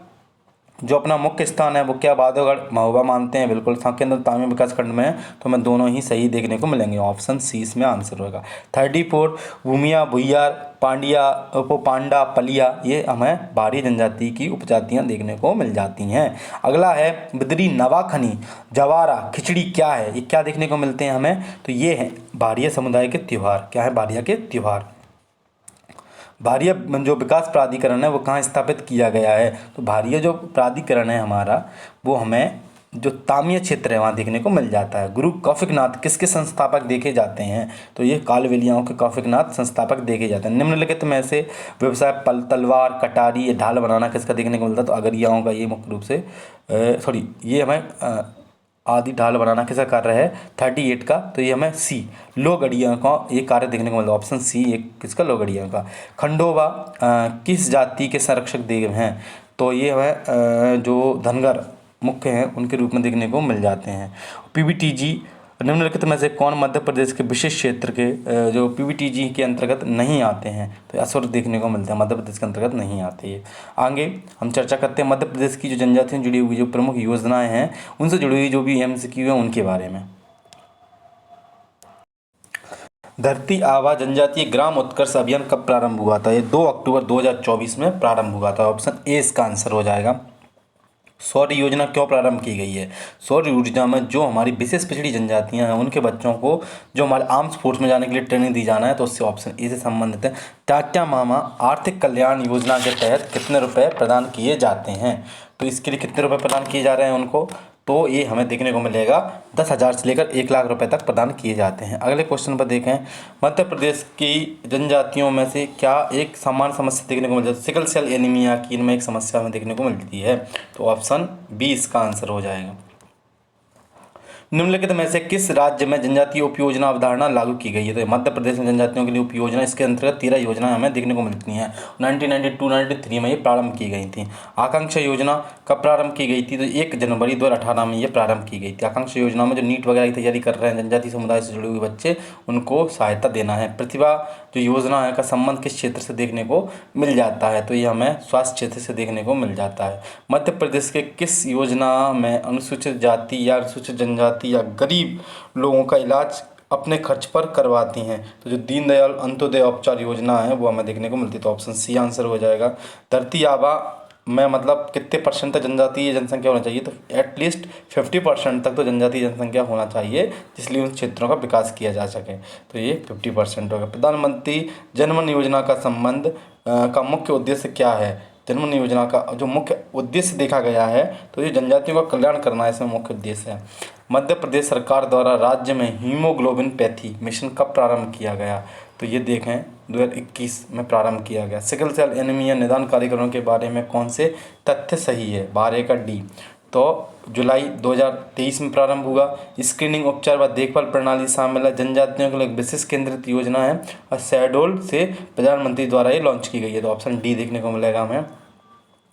जो अपना मुख्य स्थान है वो क्या बांधवगढ़ महोबा मानते हैं, बिल्कुल संकेंद्र तामीर विकास खंड में है, तो हमें दोनों ही सही देखने को मिलेंगे, ऑप्शन सी इसमें आंसर होगा। 34 भूमिया, भुइयार, पांडिया, पांडा, पलिया, ये हमें भारी जनजाति की उपजातियां देखने को मिल जाती हैं। अगला है बिदरी, नवाखनी, जवारा, खिचड़ी क्या है, ये क्या देखने को मिलते हैं हमें, तो ये है भारिया समुदाय के त्यौहार, क्या है भारिया के त्यौहार। भारतीय जो विकास प्राधिकरण है वो कहाँ स्थापित किया गया है? तो भारतीय जो प्राधिकरण है हमारा, वो हमें जो तामीय क्षेत्र है वहाँ देखने को मिल जाता है। गुरु कौफिकनाथ किसके संस्थापक देखे जाते हैं? तो ये कालवेलियाओं के कौफिकनाथ संस्थापक देखे जाते हैं। निम्नलिखित में से व्यवसाय तलवार, कटारी या ढाल बनाना किसका देखने को मिलता है? तो अगरियाओं का ये मुख्य रूप से सॉरी ये हमें आदि ढाल बनाना किसका कार्य है? 38 का। तो ये हमें सी लोहगड़ियों का ये कार्य देखने को मिलता है। ऑप्शन सी एक किसका? लोहगड़ियों का। खंडोबा किस जाति के संरक्षक देव हैं? तो ये हमें जो धनगर मुख्य हैं उनके रूप में देखने को मिल जाते हैं। पीबीटीजी निम्नलिखित में से कौन मध्य प्रदेश के विशेष क्षेत्र के जो पीबीटीजी के अंतर्गत नहीं आते हैं? तो असुर देखने को मिलते हैं, मध्य प्रदेश के अंतर्गत नहीं आते हैं। आगे हम चर्चा करते हैं मध्य प्रदेश की जो जनजातियों जुड़ी हुई जो प्रमुख योजनाएं हैं उनसे जुड़ी हुई जो भी एमसीक्यू हैं उनके बारे में। धरती आबा जनजातीय ग्राम उत्कर्ष अभियान कब प्रारंभ हुआ था? ये 2 अक्टूबर 2024 में प्रारंभ हुआ था। ऑप्शन ए इसका आंसर हो जाएगा। सौर योजना क्यों प्रारंभ की गई है? सौर योजना में जो हमारी विशेष पिछड़ी जनजातियां हैं उनके बच्चों को जो हमारे आर्म्स फोर्स में जाने के लिए ट्रेनिंग दी जाना है, तो उससे ऑप्शन ए से संबंधित है। टाटा मामा आर्थिक कल्याण योजना के तहत कितने रुपए प्रदान किए जाते हैं? तो इसके लिए कितने रुपए प्रदान किए जा रहे हैं उनको? तो ये हमें देखने को मिलेगा 10,000 से लेकर 1 लाख रुपए तक प्रदान किए जाते हैं। अगले क्वेश्चन पर देखें, मध्य प्रदेश की जनजातियों में से क्या एक सामान्य समस्या देखने को मिल जाती है? सिकल सेल एनीमिया की इनमें एक समस्या हमें देखने को मिलती है। तो ऑप्शन बी इसका आंसर हो जाएगा। निम्नलिखित में से किस राज्य में जनजातीय उपयोजना अवधारणा लागू की गई है? तो मध्य प्रदेश में जनजातियों के लिए उपयोजना, इसके अंतर्गत 13 योजनाएं हमें देखने को मिलती हैं। 1992-93 में ये प्रारंभ की गई थी। आकांक्षा योजना कब प्रारंभ की गई थी? तो 1 जनवरी 2018 में ये प्रारंभ की गई थी। आकांक्षा योजना में जो नीट वगैरह की तैयारी कर रहे हैं जनजातीय समुदाय से जुड़े हुए बच्चे, उनको सहायता देना है। प्रतिभा जो योजना है का संबंध किस क्षेत्र से देखने को मिल जाता है? तो ये हमें स्वास्थ्य क्षेत्र से देखने को मिल जाता है। मध्य प्रदेश के किस योजना में अनुसूचित जाति या अनुसूचित जनजाति या गरीब लोगों का इलाज अपने खर्च पर करवाती हैं? तो जो दीनदयाल अंत्योदय उपचार योजना है वो हमें देखने को मिलती है। तो ऑप्शन सी आंसर हो जाएगा। धरती आबा में मतलब कितने परसेंट तक जनजातीय जनसंख्या होना चाहिए? तो एटलीस्ट 50% तक तो जनजातीय जनसंख्या होना चाहिए, इसलिए उन क्षेत्रों का विकास किया जा सके। तो ये 50% होगा। प्रधानमंत्री जनधन योजना का संबंध का मुख्य उद्देश्य क्या है? जनधन योजना का जो मुख्य उद्देश्य देखा गया है तो ये जनजातियों का कल्याण करना है, इसमें मुख्य उद्देश्य है। मध्य प्रदेश सरकार द्वारा राज्य में हीमोग्लोबिन पैथी मिशन कब प्रारंभ किया गया? तो ये देखें 2021 में प्रारंभ किया गया। सिकल सेल एनीमिया निदान कार्यक्रमों के बारे में कौन से तथ्य सही है? 12 का डी। तो जुलाई 2023 में प्रारंभ हुआ। स्क्रीनिंग उपचार व देखभाल प्रणाली शामिल है। जनजातियों के लिए विशेष केंद्रित योजना है और शहडोल से प्रधानमंत्री द्वारा ये लॉन्च की गई है। तो ऑप्शन डी देखने को मिलेगा हमें।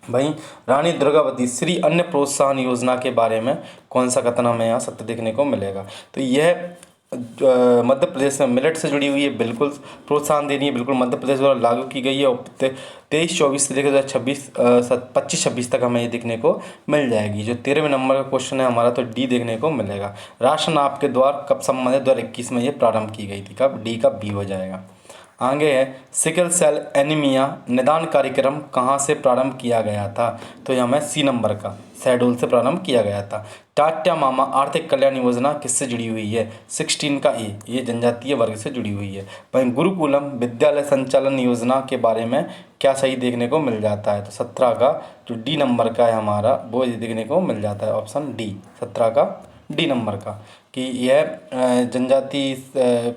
भाई रानी दुर्गावती श्री अन्न प्रोत्साहन योजना के बारे में कौन सा कथन हमें यहाँ सत्य देखने को मिलेगा? तो यह मध्य प्रदेश में मिलेट से जुड़ी हुई है, बिल्कुल प्रोत्साहन देनी है, बिल्कुल मध्य प्रदेश द्वारा लागू की गई है। और 23-24 से लेकर 25-26 तक हमें ये देखने को मिल जाएगी। जो 13वें नंबर का क्वेश्चन है हमारा, तो डी देखने को मिलेगा। राशन आपके द्वार कब संबंधित 2021 में ये प्रारंभ की गई थी? कब? डी का बी हो जाएगा। आगे है सिकल सेल एनीमिया निदान कार्यक्रम कहाँ से प्रारंभ किया गया था? तो ये हमें सी नंबर का शहडोल से प्रारंभ किया गया था। टाटा मामा आर्थिक कल्याण योजना किससे जुड़ी हुई है? 16 का ए, ये जनजातीय वर्ग से जुड़ी हुई है। वहीं गुरुकुलम विद्यालय संचालन योजना के बारे में क्या सही देखने को मिल जाता है? तो 17 का जो डी नंबर का है हमारा वो ये देखने को मिल जाता है। ऑप्शन डी 17 का डी नंबर का कि यह जनजाति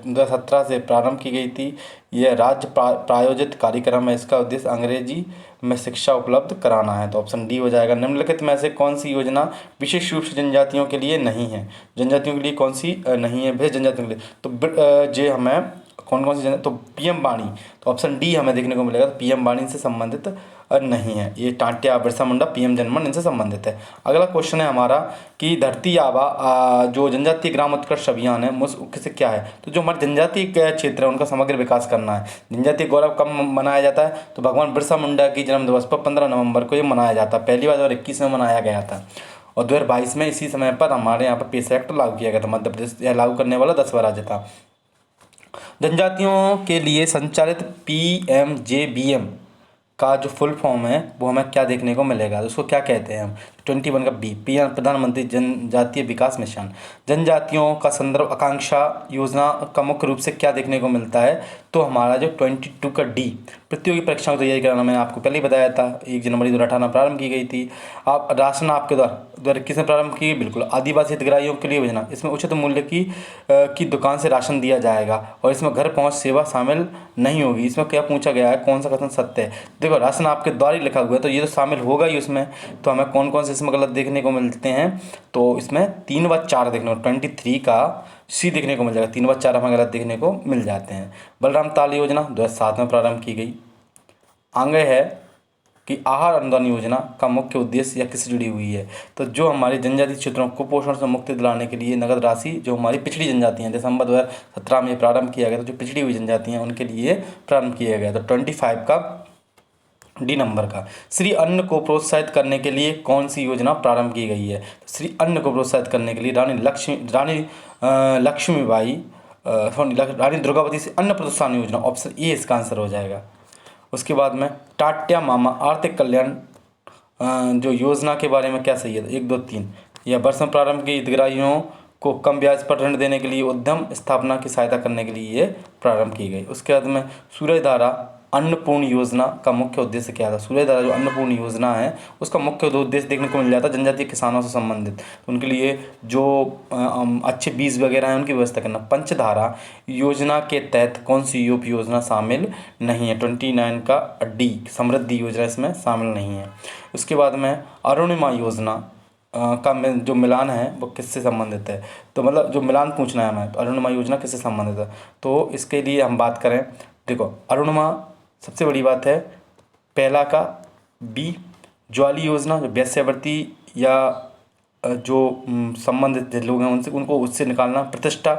2017 से प्रारंभ की गई थी। यह राज्य प्रायोजित कार्यक्रम है। इसका उद्देश्य अंग्रेजी में शिक्षा उपलब्ध कराना है। तो ऑप्शन डी हो जाएगा। निम्नलिखित में से कौन सी योजना विशेष रूप से जनजातियों के लिए नहीं है? जनजातियों के लिए कौन सी नहीं है? भेज जनजातियों के लिए तो जे हमें कौन सी तो पीएम वाणी, तो ऑप्शन डी हमें देखने को मिलेगा। तो पीएम वाणी से संबंधित नहीं है। ये टाटिया बिरसा मुंडा पीएम जनमन इनसे संबंधित है। अगला क्वेश्चन है हमारा कि धरती आबा जो जनजातीय ग्राम उत्कर्ष अभियान है मुख्य क्या है? तो जो हमारे जनजातीय क्षेत्र है उनका समग्र विकास करना है। जनजातीय गौरव कब मनाया जाता है? तो भगवान बिरसा मुंडा की जन्म दिवस पर 15 नवंबर को ये मनाया जाता है। पहली बार 2021 में मनाया गया था और 2022 में इसी समय पर हमारे यहाँ पर पेश एक्ट लागू किया गया था। मध्य प्रदेश यह लागू करने वाला 10वां राज्य था। जनजातियों के लिए संचालित PMJBM का जो फुल फॉर्म है वो हमें क्या देखने को मिलेगा? उसको क्या कहते हैं हम? 21 का बी, प्रधानमंत्री जनजातीय विकास मिशन। जनजातियों का संदर्भ आकांक्षा योजना का मुख्य रूप से क्या देखने को मिलता है, तो हमारा जो 22 का डी, प्रतियोगी परीक्षाओं की तैयारी कराना, मैंने आपको पहले ही बताया था 1 जनवरी 2018 प्रारंभ की गई थी। आप राशन आपके द्वारा किसने प्रारंभ की, बिल्कुल आदिवासी हितग्राहियों के लिए योजना। इसमें उचित मूल्य की दुकान से राशन दिया जाएगा और इसमें घर पहुंच सेवा शामिल नहीं होगी। इसमें क्या पूछा गया है, कौन सा कथन सत्य है। देखो राशन आपके द्वारा ही लिखा हुआ है तो ये तो शामिल होगा ही उसमें। तो हमें कौन कौन से इसमें गलत देखने को मिलते हैं, तो इसमें 3 व 4 देखने को, 23 का सी देखने को मिल जाएगा। 3 व 4 हमें गलत देखने को मिल जाते हैं। बलराम ताल योजना 2007 में प्रारंभ की गई। आगे है कि आहार अनुदान योजना का मुख्य उद्देश्य या किससे जुड़ी हुई है, तो जो हमारी जनजातीय क्षेत्रों को कुपोषण से मुक्ति दिलाने के लिए नगद राशि जो हमारी पिछड़ी जनजाति हैं, दिसंबर 2017 में प्रारंभ किया गया। तो जो पिछड़ी हुई जनजाति हैं उनके लिए प्रारंभ किया गया। तो 25 का डी नंबर का। श्री अन्न को प्रोत्साहित करने के लिए कौन सी योजना प्रारंभ की गई है, तो श्री अन्न को प्रोत्साहित करने के लिए रानी दुर्गावती से अन्न प्रोत्साहन योजना, ऑप्शन ए इसका आंसर हो जाएगा। उसके बाद में टाट्या मामा आर्थिक कल्याण जो योजना के बारे में क्या सही है, 1 2 3, यह वर्ष में प्रारंभ की हितग्राहियों को कम ब्याज पर ऋण देने के लिए उद्यम स्थापना की सहायता करने के लिए ये प्रारंभ की गई। उसके बाद में सूर्यधारा अन्नपूर्ण योजना का मुख्य उद्देश्य क्या था। सूर्यधारा जो अन्नपूर्ण योजना है उसका मुख्य उद्देश्य देखने को मिल जाता है जनजातीय किसानों से संबंधित, तो उनके लिए जो अच्छे बीज वगैरह हैं उनकी व्यवस्था करना। पंचधारा योजना के तहत कौन सी यूपी योजना शामिल नहीं है, 29 का डी, समृद्धि योजना इसमें शामिल नहीं है। उसके बाद में अरुणिमा योजना का जो मिलान है वो किससे संबंधित है, तो मतलब जो मिलान पूछना है हमें, तो अरुणिमा योजना किससे संबंधित है, तो इसके लिए हम बात करें, देखो अरुणिमा सबसे बड़ी बात है पहला का बी, ज्वाली योजना जो वेश्यावृत्ति या जो संबंधित लोग हैं उनसे उनको उससे निकालना। प्रतिष्ठा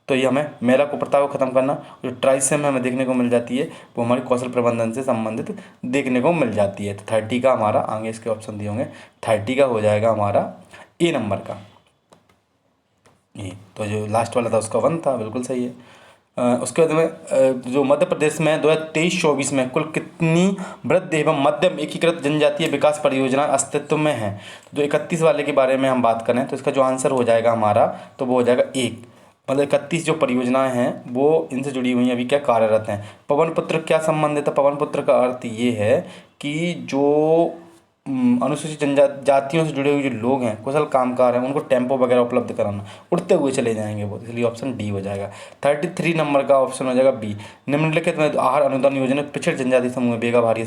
तो ये हमें मेला को प्रथा को ख़त्म करना। जो ट्राइसेम हमें देखने को मिल जाती है वो हमारी कौशल प्रबंधन से संबंधित देखने को मिल जाती है। तो 30 का हमारा आगे इसके ऑप्शन दिए होंगे, 30 का हो जाएगा हमारा ए नंबर का। ये तो जो लास्ट वाला था उसका 1 था, बिल्कुल सही है। उसके बाद में जो मध्य प्रदेश में 2023-24 में कुल कितनी वृद्ध एवं मध्यम एकीकृत जनजातीय विकास परियोजना अस्तित्व में है, जो 31 वाले के बारे में हम बात करें तो इसका जो आंसर हो जाएगा हमारा, तो वो हो जाएगा 1, मतलब 31 जो परियोजनाएं हैं वो इनसे जुड़ी हुई हैं, अभी क्या कार्यरत हैं। पवन पुत्र क्या संबंधित है, पवन पुत्र का अर्थ ये है कि जो अनुसूचित जनजातियों से जुड़े हुए जो लोग हैं, कुशल कामगार हैं, उनको टेम्पो वगैरह उपलब्ध कराना, उड़ते हुए चले जाएंगे वो, इसलिए ऑप्शन डी हो जाएगा। 33 नंबर का ऑप्शन हो जाएगा बी, निम्नलिखित में आहार अनुदान योजना पिछड़े जनजाति समूह बेगा भारी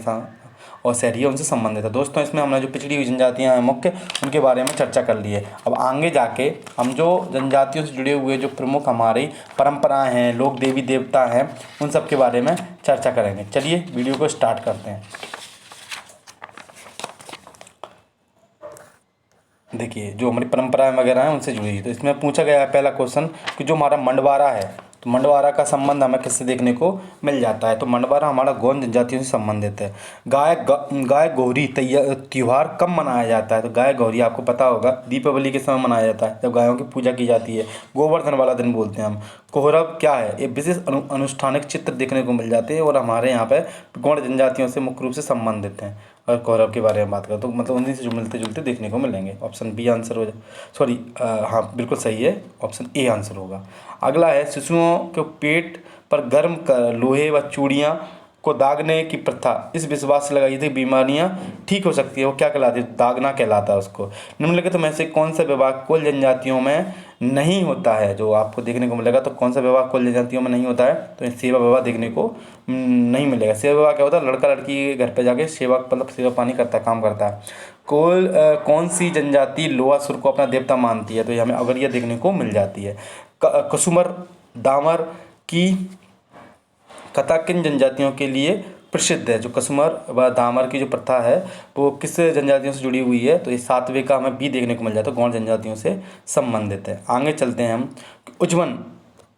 और शहरी उनसे संबंधित है। दोस्तों इसमें हमने जो पिछड़ी हुई जनजातियाँ हैं मुख्य, उनके बारे में चर्चा कर ली है। अब आगे जाके हम जो जनजातियों से जुड़े हुए जो प्रमुख हमारी परंपराएं हैं, लोक देवी देवता हैं, उन सब के बारे में चर्चा करेंगे। चलिए वीडियो को स्टार्ट करते हैं। देखिए जो हमारी परंपराएं वगैरह हैं उनसे जुड़ी, तो इसमें पूछा गया है पहला क्वेश्चन कि जो हमारा मंडवारा है, तो मंडवारा का संबंध हमें किससे देखने को मिल जाता है, तो मंडवारा हमारा गौंड जनजातियों से संबंधित है। गाय गौरी त्यौहार कब मनाया जाता है, तो गाय गौरी आपको पता होगा दीपावली के समय मनाया जाता है, जब गायों की पूजा की जाती है, गोवर्धन वाला दिन बोलते हैं हम। कोहरब क्या है, एक विशेष अनुष्ठानिक चित्र देखने को मिल जाते हैं और हमारे यहाँ पे गौंड जनजातियों से मुख्य रूप से संबंधित हैं। और कौरव के बारे में बात करें तो मतलब उन्हीं से जो मिलते जुलते देखने को मिलेंगे। ऑप्शन बी आंसर हो जाए, सॉरी हाँ बिल्कुल सही है, ऑप्शन ए आंसर होगा। अगला है शिशुओं के पेट पर गर्म लोहे व चूड़ियाँ को दागने की प्रथा इस विश्वास से लगाई थी बीमारियां ठीक हो सकती है, वो क्या कहलाती है, दागना कहलाता है उसको। निम्नलिखित में से कौन सा विवाह कुल जनजातियों में नहीं होता है, जो आपको देखने को मिलेगा, तो कौन सा विवाह कुल जनजातियों में नहीं होता है, तो सेवा विवाह देखने को नहीं मिलेगा। सेवा विवाह क्या होता है, लड़का लड़की घर पे जाके सेवा मतलब सेवा पानी करता है, काम करता है। कौन सी जनजाति लोहासुर को अपना देवता मानती है, तो ये हमें अगरिया देखने को मिल जाती है। कसुमर दामर की कथा किन जनजातियों के लिए प्रसिद्ध है, जो कसुमर व दामर की जो प्रथा है वो किस जनजातियों से जुड़ी हुई है, तो ये 7वें का हमें बी देखने को मिल जाता है, गौंड जनजातियों से संबंधित है। आगे चलते हैं हम, उज्जवन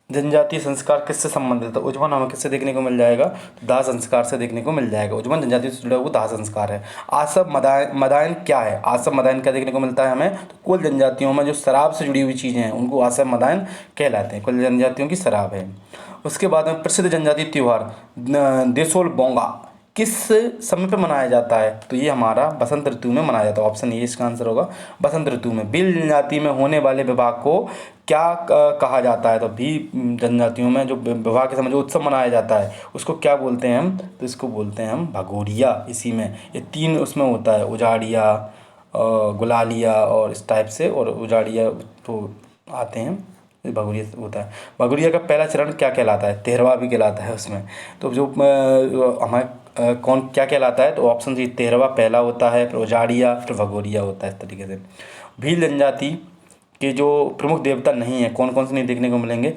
जनजातीय संस्कार किससे संबंधित है, उज्जवन हमें किससे देखने को मिल जाएगा, तो दाह संस्कार से देखने को मिल जाएगा। उज्जवन जनजातियों से जुड़ा हुआ दाह संस्कार है। आसब मदायन क्या है, आसब मदायन क्या देखने को मिलता है हमें, तो कुल जनजातियों में जो शराब से जुड़ी हुई चीज़ें हैं उनको आसब मदायन कहलाते हैं, कुल जनजातियों की शराब है। उसके बाद में प्रसिद्ध जनजातीय त्यौहार देसोल बोंगा किस समय पे मनाया जाता है? तो ये हमारा बसंत ऋतु में मनाया जाता है। ऑप्शन ए इसका आंसर होगा बसंत ऋतु में। भील जनजाति में होने वाले विवाह को क्या कहा जाता है? तो भील जनजातियों में जो विवाह के समय जो उत्सव मनाया जाता है उसको क्या बोलते हैं हम? तो इसको बोलते हैं हम भगोरिया। इसी में ये 3 उसमें होता है, उजाड़िया, गुलालिया और इस टाइप से, और उजाड़िया तो आते हैं, भगोरिया होता है। भगोरिया का पहला चरण क्या कहलाता है? तेरहवा भी कहलाता है उसमें। तो जो हमारे कौन क्या कहलाता है? तो ऑप्शन सी तेरहवा पहला होता है, फिर उजाड़िया, फिर भगोरिया होता है, इस तरीके से। भील जनजाति के जो प्रमुख देवता नहीं है, कौन कौन से नहीं देखने को मिलेंगे?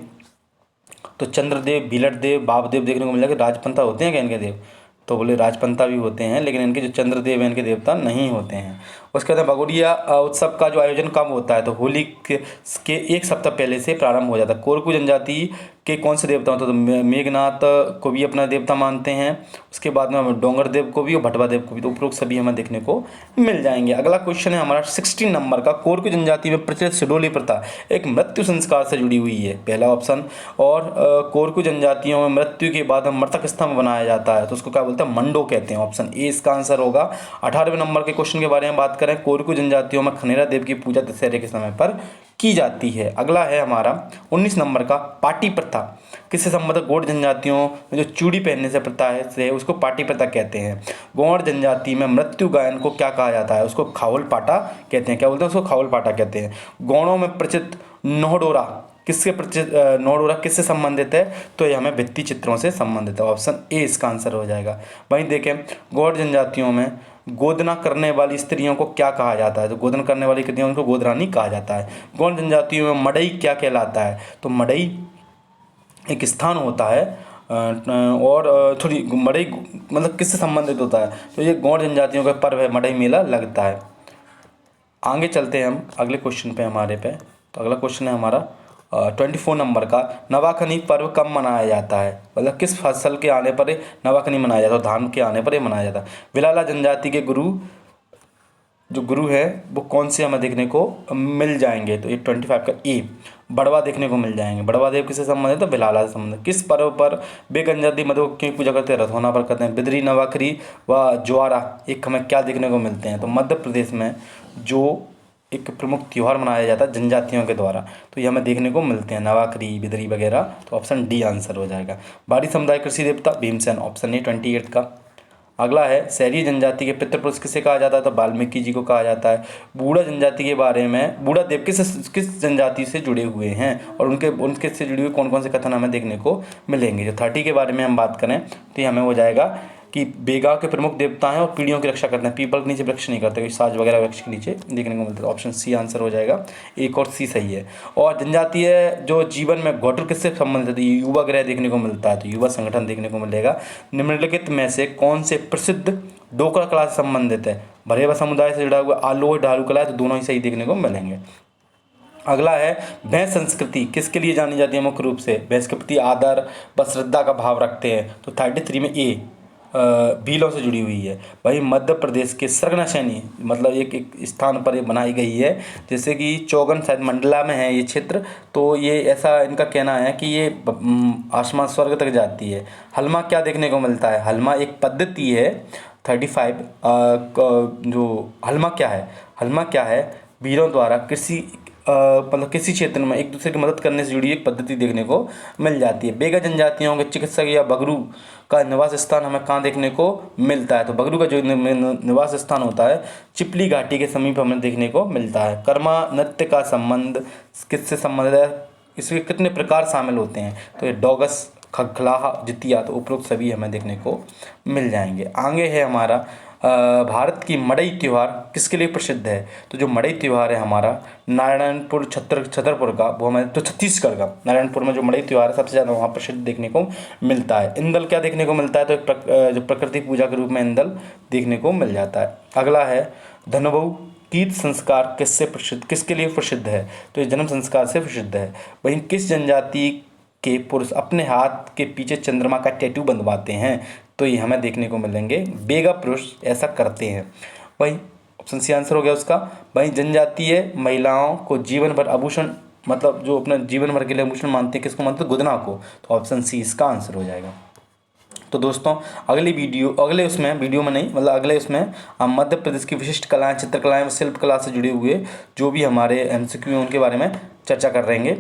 तो चंद्रदेव, भीलटदेव, बाबदेव देखने को मिलेगा। राजपंथा होते हैं क्या इनके देव? तो बोले राजपंथा भी होते हैं, लेकिन इनके जो चंद्रदेव हैं इनके देवता नहीं होते हैं। उसके बाद भगोरिया उत्सव का जो आयोजन कब होता है? तो होली के 1 सप्ताह पहले से प्रारंभ हो जाता है। कोरकू जनजाति के कौन से देवता होते हैं? तो मेघनाथ को भी अपना देवता मानते हैं। उसके बाद में हम डोंगर देव को भी और भटवा देव को भी। तो उपरोक्त सभी हमें देखने को मिल जाएंगे। अगला क्वेश्चन है हमारा 16 नंबर का। कोरकू जनजाति में प्रचलित सिडोली प्रथा एक मृत्यु संस्कार से जुड़ी हुई है, पहला ऑप्शन। और कोरकू जनजातियों में मृत्यु के बाद मृतक स्तंभ बनाया जाता है, तो उसको क्या बोलते हैं? मंडो कहते हैं। ऑप्शन ए इसका आंसर होगा। 18वें नंबर के क्वेश्चन के बारे में बात करें, कोरकू जनजातियों में खनेरा देव की पूजा दशहरे के समय पर की जाती है। अगला है हमारा 19 नंबर का, पाटी प्रथा किससे संबंधित? गौड़ जनजातियों में जो चूड़ी पहनने से प्रथा है उसको पाटी प्रथा कहते हैं। गौड़ जनजाति में मृत्यु गायन को क्या कहा जाता है? उसको खावल पाटा कहते हैं। क्या बोलते हैं? उसको खावल पाटा कहते हैं। गौड़ों में प्रचलित नोहडोरा किसके प्रचलित नोहडोरा किससे संबंधित है? तो ये हमें भित्ति चित्रों से संबंधित है। ऑप्शन ए इसका आंसर हो जाएगा। वहीं देखें, गौड़ जनजातियों में गोदना करने वाली स्त्रियों को क्या कहा जाता है? तो गोदन करने वाली स्त्रियों उनको गोदरानी कहा जाता है। गौड़ जनजातियों में मड़ई क्या कहलाता है? तो मड़ई एक स्थान होता है और थोड़ी मड़ई मतलब किससे संबंधित होता है? तो ये गौड़ जनजातियों का पर्व है, मड़ई मेला लगता है। आगे चलते हैं हम अगले क्वेश्चन पे हमारे पे। तो अगला क्वेश्चन है हमारा 24 नंबर का, नवाखनी पर्व कब मनाया जाता है? मतलब किस फसल के आने पर नवाखनी मनाया जाता है? धान के आने पर ये मनाया जाता है। विलाला जनजाति के गुरु है वो कौन से हमें देखने को मिल जाएंगे? तो ये 25 का ए, बड़वा देखने को मिल जाएंगे। बड़वा देव किससे संबंधित है? तो बिलाला से संबंधित। किस पर्व पर बेगन जाति मधु की पूजा करते हैं? रथोना पर करते हैं। बिदरी, नवाखरी व ज्वारा एक हमें क्या देखने को मिलते हैं? तो मध्य प्रदेश में जो एक प्रमुख त्यौहार मनाया जाता है जनजातियों के द्वारा, तो ये हमें देखने को मिलते हैं, नवाखरी, बिदरी वगैरह। तो ऑप्शन डी आंसर हो जाएगा। बाड़ी समुदाय कृषि देवता भीमसेन, ऑप्शन ए 28 का। अगला है शहरी जनजाति के पितृपुरुष किसे कहा जाता है? तो वाल्मीकि जी को कहा जाता है। बूढ़ा जनजाति के बारे में, बूढ़ा देव किस जनजाति से जुड़े हुए हैं और उनके से जुड़े हुए कौन कौन से कथन हमें देखने को मिलेंगे? जो 30 के बारे में हम बात करें तो ये हमें हो जाएगा कि बेगा के प्रमुख देवता हैं और पीढ़ियों की रक्षा करते हैं। पीपल के नीचे वृक्ष नहीं करते, साज वगैरह वृक्ष के नीचे देखने को मिलता है। ऑप्शन सी आंसर हो जाएगा। एक और सी सही है। और जनजातीय जो जीवन में घोटल किससे संबंधित है? युवा गृह देखने को मिलता है, तो युवा संगठन देखने को मिलेगा। निम्नलिखित में से कौन से प्रसिद्ध डोकरा कला से संबंधित है? भरेवा समुदाय से जुड़ा हुआ आलो ढालू कला है, तो दोनों ही सही देखने को मिलेंगे। अगला है भैंस संस्कृति किसके लिए जानी जाती है? मुख्य रूप से भैंस के प्रति आदर व श्रद्धा का भाव रखते हैं, तो 33 में ए भीलों से जुड़ी हुई है। वही मध्य प्रदेश के सरगना सैनी मतलब एक स्थान पर ये बनाई गई है, जैसे कि चौगन शायद मंडला में है ये क्षेत्र। तो ये ऐसा इनका कहना है कि ये आसमान स्वर्ग तक जाती है। हलमा क्या देखने को मिलता है? हलमा एक पद्धति है 35 जो हलमा क्या है? हलमा क्या है? वीरों द्वारा किसी मतलब किसी क्षेत्र में एक दूसरे की मदद करने से जुड़ी एक पद्धति देखने को मिल जाती है। बेगा जनजातियों के चिकित्सक या बगरू का निवास स्थान हमें कहाँ देखने को मिलता है? तो बगरू का जो निवास स्थान होता है चिपली घाटी के समीप हमें देखने को मिलता है। कर्मा नृत्य का संबंध किससे संबंधित है? इसके कितने प्रकार शामिल होते हैं? तो ये डोगस, खगखलाहा, जितिया, तो उपरोक्त सभी हमें देखने को मिल जाएंगे। आगे है हमारा भारत की मड़ई त्यौहार किसके लिए प्रसिद्ध है? तो जो मड़ई त्यौहार है हमारा नारायणपुर छतरपुर का, वो हमें तो छत्तीसगढ़ का नारायणपुर में जो मड़ई त्यौहार है सबसे ज़्यादा वहाँ प्रसिद्ध देखने को मिलता है। इंदल क्या देखने को मिलता है? तो जो प्रकृति पूजा के रूप में इंदल देखने को मिल जाता है। अगला है धनबहू कीत संस्कार किसके लिए प्रसिद्ध है? तो ये जन्म संस्कार से प्रसिद्ध है। वहीं किस जनजाति के पुरुष अपने हाथ के पीछे चंद्रमा का टैटू बंधवाते हैं? तो ये हमें देखने को मिलेंगे बेगा पुरुष ऐसा करते हैं। वही ऑप्शन सी आंसर हो गया उसका। वहीं जनजातीय महिलाओं को जीवन भर आभूषण मतलब जो अपना जीवन भर के लिए आभूषण मानते हैं, किसको मानते हैं? गुदना को। तो ऑप्शन सी इसका आंसर हो जाएगा। तो दोस्तों अगले वीडियो में नहीं, मतलब अगले उसमें हम मध्य प्रदेश की विशिष्ट कलाएं, चित्रकलाएं व शिल्प कला से जुड़े हुए जो भी हमारे MCQ हैं उनके बारे में चर्चा कर रहेंगे।